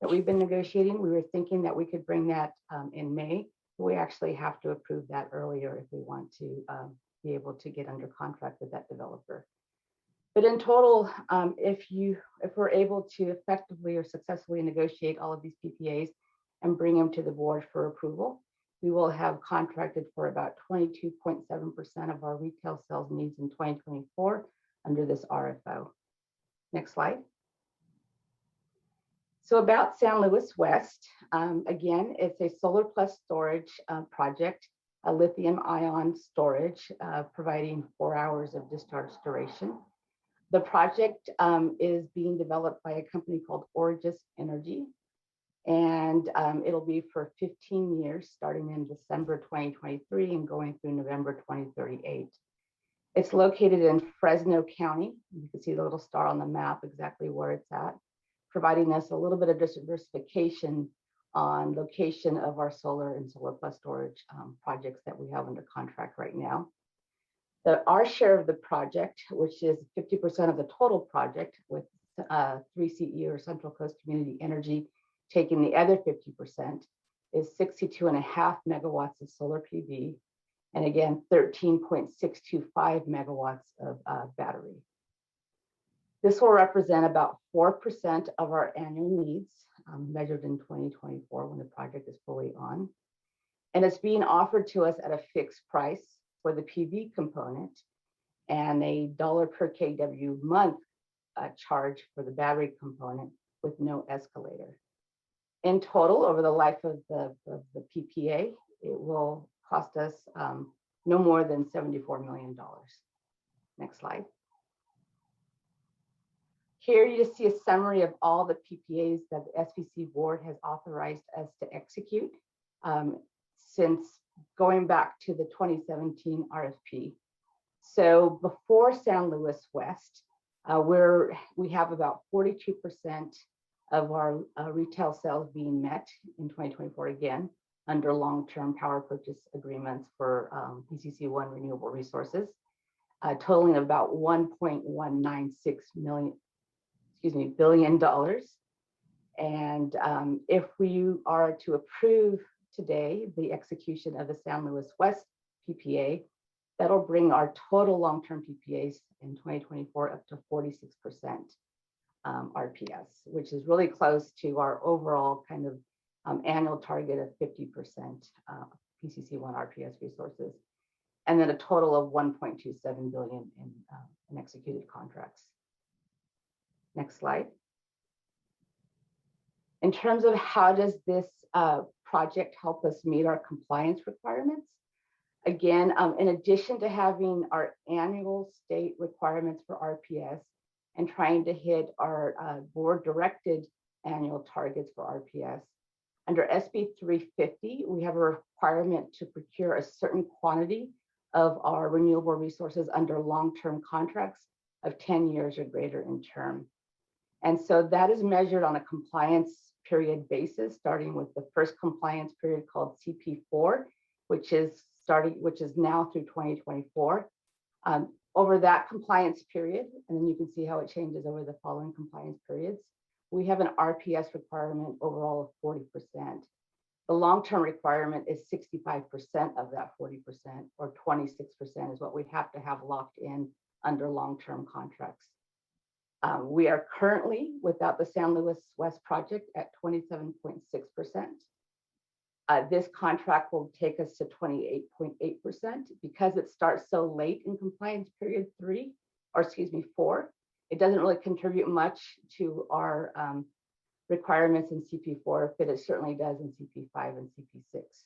we've been negotiating. We were thinking that we could bring that in May, but we actually have to approve that earlier if we want to be able to get under contract with that developer. But in total, if we're able to effectively or successfully negotiate all of these PPAs and bring them to the board for approval, we will have contracted for about 22.7% of our retail sales needs in 2024 under this RFO. Next slide. So about San Luis West, again, it's a solar plus storage project, a lithium ion storage, providing 4 hours of discharge duration. The project is being developed by a company called Origis Energy, and it'll be for 15 years, starting in December 2023 and going through November 2038. It's located in Fresno County. You can see the little star on the map, exactly where it's at, providing us a little bit of diversification on location of our solar and solar plus storage projects that we have under contract right now. Our share of the project, which is 50% of the total project, with 3CE or Central Coast Community Energy taking the other 50%, is 62.5 megawatts of solar PV, and again, 13.625 megawatts of battery. This will represent about 4% of our annual needs, measured in 2024 when the project is fully on. And it's being offered to us at a fixed price for the PV component and a $1 per kW month charge for the battery component with no escalator. In total, over the life of the PPA, it will cost us no more than $74 million. Next slide. Here you just see a summary of all the PPAs that the SVC board has authorized us to execute since going back to the 2017 RFP. So before San Luis West, we have about 42% of our retail sales being met in 2024 again under long-term power purchase agreements for PCC1 renewable resources, totaling about $1.196 billion. And if we are to approve today the execution of the San Luis West PPA, that'll bring our total long-term PPAs in 2024 up to 46% RPS, which is really close to our overall kind of annual target of 50% PCC1 RPS resources, and then a total of $1.27 billion in executed contracts. Next slide. In terms of how does this project help us meet our compliance requirements? Again, in addition to having our annual state requirements for RPS and trying to hit our board directed annual targets for RPS, under SB 350, we have a requirement to procure a certain quantity of our renewable resources under long-term contracts of 10 years or greater in term. And so that is measured on a compliance period basis, starting with the first compliance period called CP4, which is now through 2024. Over that compliance period, and then you can see how it changes over the following compliance periods, we have an RPS requirement overall of 40%. The long-term requirement is 65% of that 40%, or 26% is what we have to have locked in under long-term contracts. We are currently, without the San Luis West project, at 27.6%. This contract will take us to 28.8% because it starts so late in compliance period 4. It doesn't really contribute much to our requirements in CP4, but it certainly does in CP5 and CP6.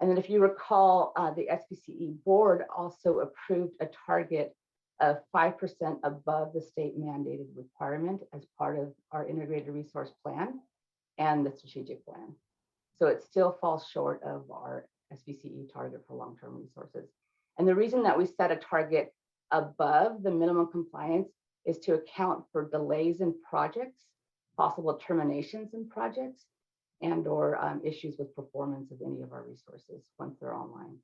And then if you recall, the SVCE board also approved a target of 5% above the state mandated requirement as part of our integrated resource plan and the strategic plan. So it still falls short of our SVCE target for long-term resources. And the reason that we set a target above the minimum compliance is to account for delays in projects, possible terminations in projects, and or issues with performance of any of our resources once they're online.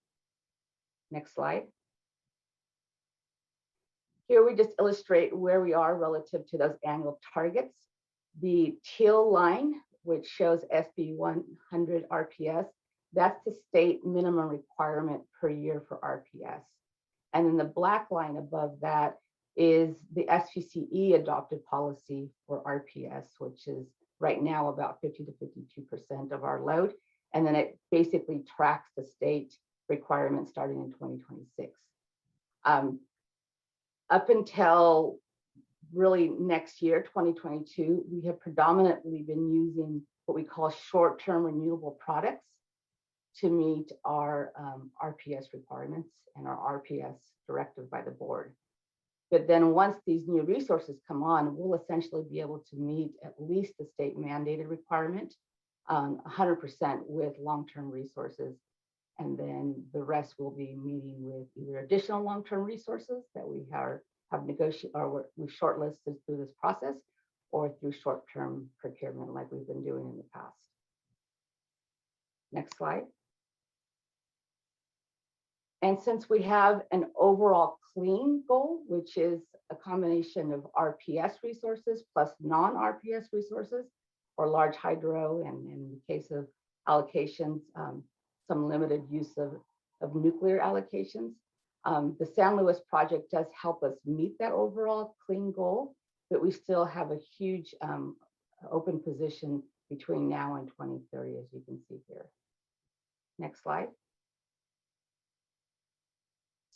Next slide. Here we just illustrate where we are relative to those annual targets. The teal line, which shows SB 100 RPS, that's the state minimum requirement per year for RPS. And then the black line above that is the SVCE adopted policy for RPS, which is right now about 50 to 52% of our load. And then it basically tracks the state requirements starting in 2026. Up until really next year, 2022, we have predominantly been using what we call short-term renewable products to meet our RPS requirements and our RPS directive by the board. But then once these new resources come on, we'll essentially be able to meet at least the state mandated requirement, 100% with long-term resources. And then the rest will be meeting with either additional long-term resources that we have negotiated or we've shortlisted through this process, or through short-term procurement like we've been doing in the past. Next slide. And since we have an overall clean goal, which is a combination of RPS resources plus non-RPS resources, or large hydro, and in the case of allocations, some limited use of nuclear allocations. The San Luis project does help us meet that overall clean goal, but we still have a huge open position between now and 2030, as you can see here. Next slide.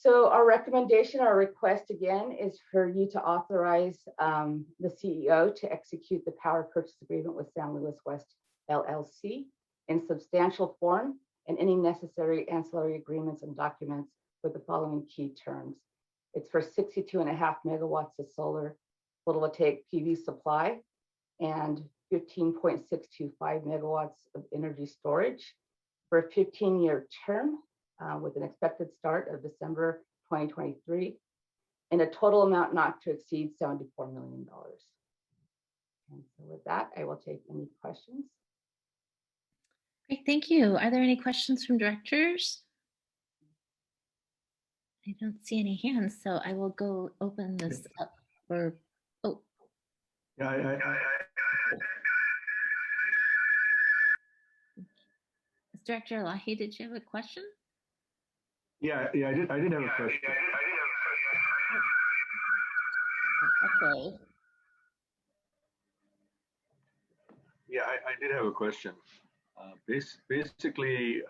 So our recommendation, our request again, is for you to authorize the CEO to execute the power purchase agreement with San Luis West LLC in substantial form and any necessary ancillary agreements and documents with the following key terms. It's for 62.5 megawatts of solar photovoltaic PV supply and 15.625 megawatts of energy storage for a 15-year term with an expected start of December 2023 and a total amount not to exceed $74 million. And so with that, I will take any questions. Great, thank you. Are there any questions from directors? I don't see any hands, so I will go open this up for, oh. Yeah, Director Elahi, did you have a question? I did have a question. Okay. Yeah, I did have a question. Basically,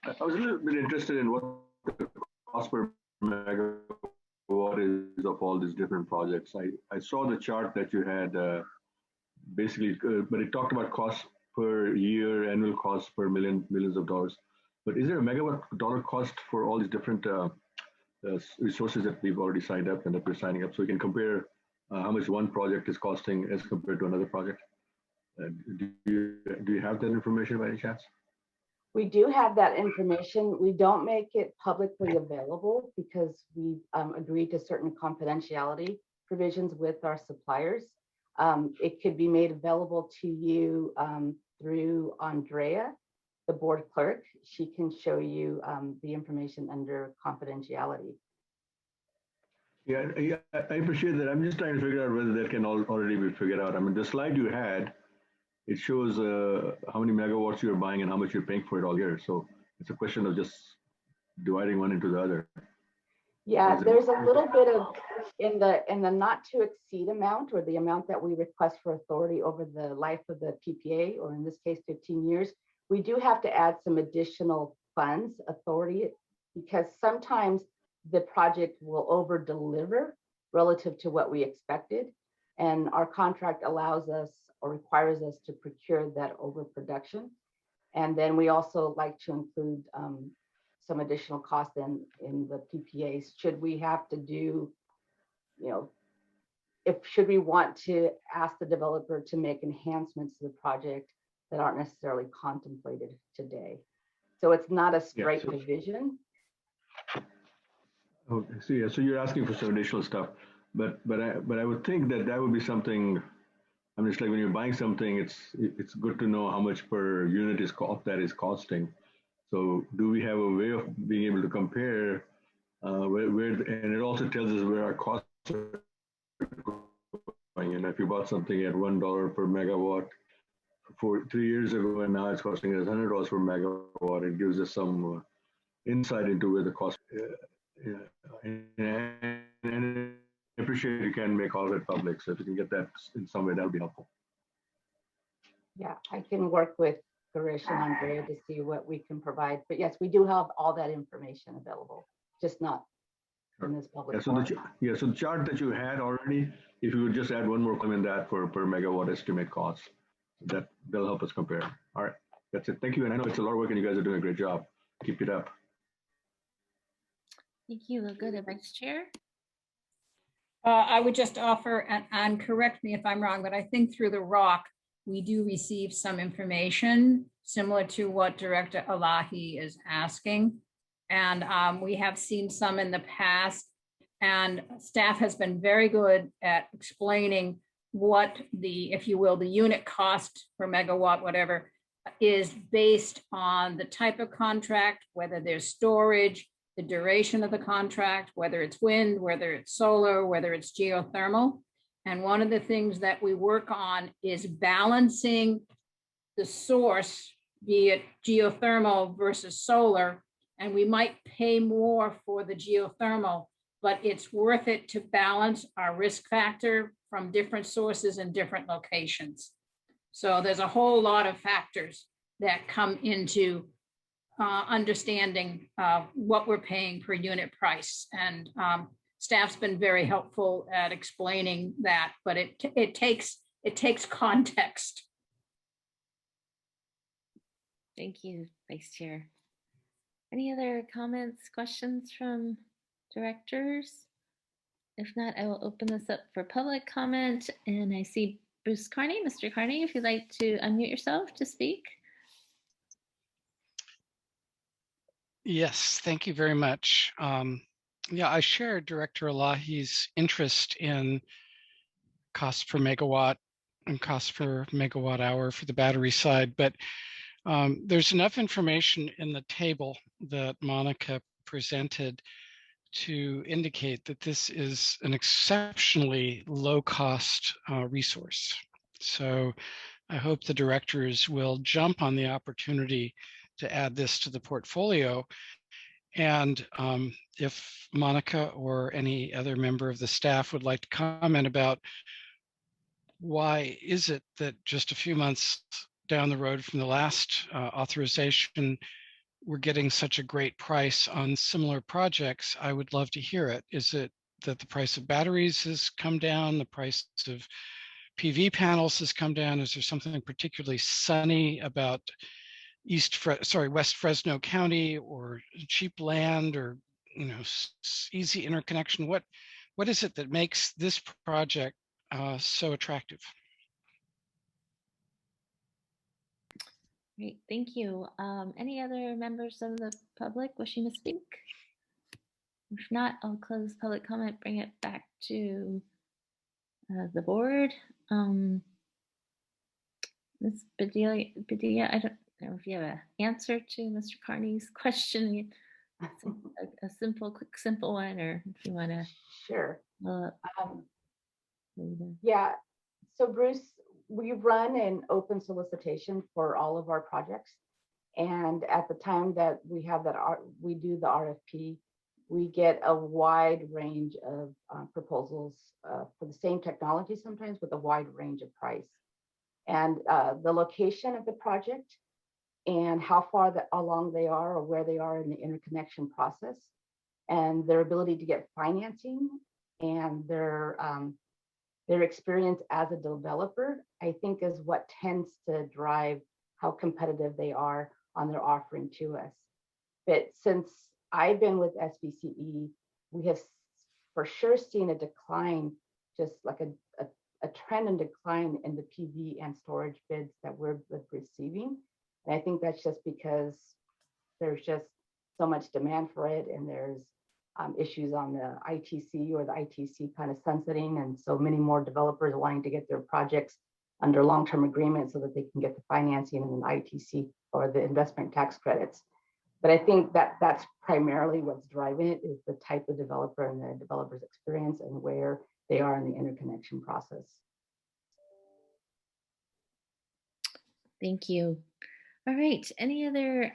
I was a little bit interested in what the cost per megawatt is of all these different projects. I saw the chart that you had basically, but it talked about cost per year, annual cost per millions of dollars. But is there a megawatt dollar cost for all these different resources that we've already signed up and that we're signing up, so we can compare how much one project is costing as compared to another project? Do you have that information by any chance? We do have that information. We don't make it publicly available because we've agreed to certain confidentiality provisions with our suppliers. It could be made available to you through Andrea, the board clerk. She can show you the information under confidentiality. Yeah, I appreciate that. I'm just trying to figure out whether that can already be figured out. I mean, the slide you had, it shows how many megawatts you're buying and how much you're paying for it all year. So it's a question of just dividing one into the other. Yeah, there's a little bit of in the not to exceed amount, or the amount that we request for authority over the life of the PPA, or in this case 15 years. We do have to add some additional funds authority because sometimes the project will over deliver relative to what we expected, and our contract allows us or requires us to procure that overproduction. And then we also like to include some additional cost in the PPAs should we have to do, should we want to ask the developer to make enhancements to the project that aren't necessarily contemplated today. So it's not a straight division. Okay, so you're asking for some additional stuff, but I would think that would be something. I mean, it's like when you're buying something, it's good to know how much per unit that is costing. So do we have a way of being able to compare and it also tells us where our costs are going. And if you bought something at $1 per megawatt 3 years ago, and now it's costing us $100 per megawatt, it gives us some insight into where the cost. And I appreciate you can make all that public. So if you can get that in some way, that'll be helpful. Yeah, I can work with Garish and Andrea to see what we can provide. But yes, we do have all that information available, just not in this public forum. So the chart that you had already, if you would just add one more column in that for per megawatt estimate costs, that'll help us compare. All right, that's it. Thank you. And I know it's a lot of work and you guys are doing a great job. Keep it up. Thank you. We'll go to Vice Chair. I would just offer, and correct me if I'm wrong, but I think through the ROC, we do receive some information similar to what Director Elahi is asking. And we have seen some in the past, and staff has been very good at explaining what the, if you will, the unit cost per megawatt, whatever, is based on the type of contract, whether there's storage, the duration of the contract, whether it's wind, whether it's solar, whether it's geothermal. And one of the things that we work on is balancing the source, be it geothermal versus solar. And we might pay more for the geothermal, but it's worth it to balance our risk factor from different sources and different locations. So there's a whole lot of factors that come into understanding what we're paying per unit price. And staff's been very helpful at explaining that, but it takes context. Thank you, Vice Chair. Any other comments, questions from directors? If not, I will open this up for public comment. And I see Bruce Carney. Mr. Carney, if you'd like to unmute yourself to speak. Yes, thank you very much. Yeah, I share Director Elahi's interest in cost per megawatt and cost per megawatt hour for the battery side, but there's enough information in the table that Monica presented to indicate that this is an exceptionally low cost resource. So I hope the directors will jump on the opportunity to add this to the portfolio. And if Monica or any other member of the staff would like to comment about why is it that just a few months down the road from the last authorization, we're getting such a great price on similar projects, I would love to hear it. Is it that the price of batteries has come down, the price of PV panels has come down? Is there something particularly sunny about West Fresno County, or cheap land, or easy interconnection? What is it that makes this project so attractive? Great, thank you. Any other members of the public wishing to speak? If not, I'll close public comment, bring it back to the board. Ms. Padilla, I don't know if you have an answer to Mr. Carney's question. A simple one, or if you want to. Sure. Yeah. So Bruce, we run an open solicitation for all of our projects, and at the time that we have we do the RFP, we get a wide range of proposals for the same technology, sometimes with a wide range of price. And the location of the project and how far along they are, or where they are in the interconnection process, and their ability to get financing, and their experience as a developer, I think, is what tends to drive how competitive they are on their offering to us. But since I've been with SVCE, we have for sure seen a decline, just like a trend and decline in the PV and storage bids that we're receiving. And I think that's just because there's just so much demand for it, and there's issues on the ITC, or the ITC kind of sunsetting, and so many more developers wanting to get their projects under long-term agreements so that they can get the financing and the ITC, or the investment tax credits. But I think that that's primarily what's driving it, is the type of developer and the developer's experience and where they are in the interconnection process. Thank you. All right, any other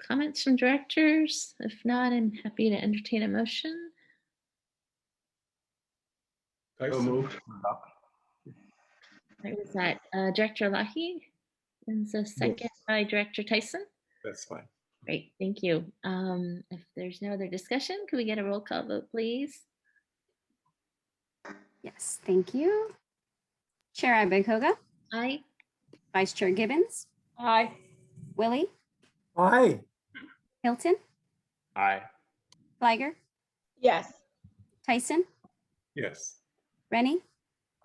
comments from directors? If not, I'm happy to entertain a motion. So moved. Right, was that Director Elahi? And so second by Director Tyson? That's fine. Great, thank you. If there's no other discussion, could we get a roll call vote, please? Yes, thank you. Chair Ibekoga? Aye. Vice Chair Gibbons? Aye. Willie? Aye. Hilton? Aye. Fliger? Yes. Tyson? Yes. Rennie?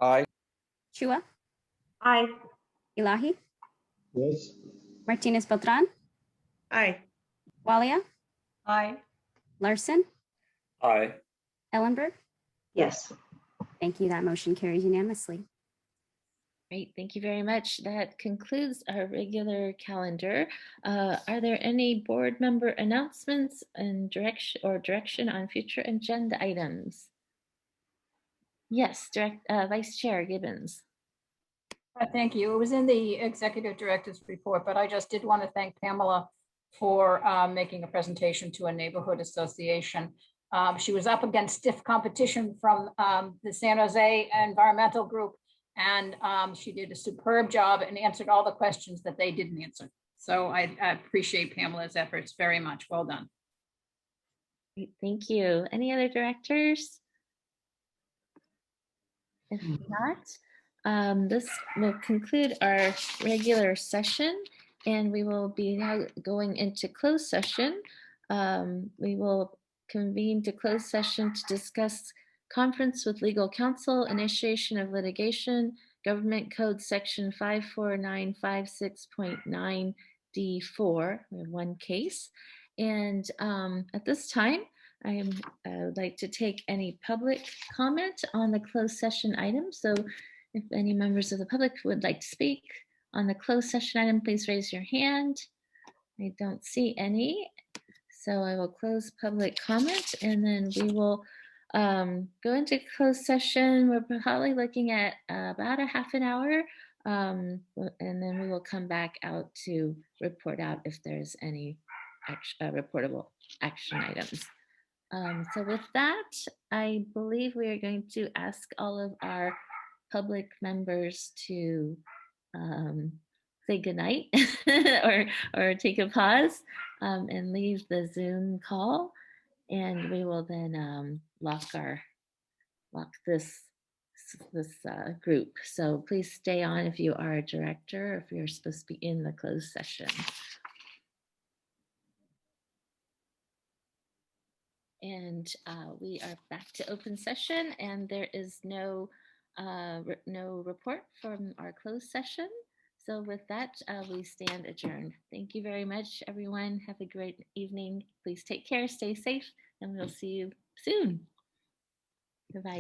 Aye. Chua? Aye. Elahi? Yes. Martinez Beltran? Aye. Walia? Aye. Larson? Aye. Ellenberg? Yes. Thank you. That motion carries unanimously. Great, thank you very much. That concludes our regular calendar. Are there any board member announcements and direction on future agenda items? Yes, Vice Chair Gibbons. Thank you. It was in the executive director's report, but I just did want to thank Pamela for making a presentation to a neighborhood association. She was up against stiff competition from the San Jose Environmental Group, and she did a superb job and answered all the questions that they didn't answer. So I appreciate Pamela's efforts very much. Well done. Great, thank you. Any other directors? If not, this will conclude our regular session, and we will be now going into closed session. We will convene to closed session to discuss conference with legal counsel, initiation of litigation, Government Code Section 54956.9 D4. We have one case, and at this time, I would like to take any public comment on the closed session item. So if any members of the public would like to speak on the closed session item, please raise your hand. I don't see any. So I will close public comment, and then we will go into closed session. We're probably looking at about a half an hour. And then we will come back out to report out if there's any reportable action items. So with that, I believe we are going to ask all of our public members to say goodnight or take a pause and leave the Zoom call, and we will then lock this group. So please stay on if you are a director, or if you're supposed to be in the closed session. And we are back to open session, and there is no report from our closed session. So with that, we stand adjourned. Thank you very much, everyone. Have a great evening. Please take care, stay safe, and we'll see you soon. Goodbye.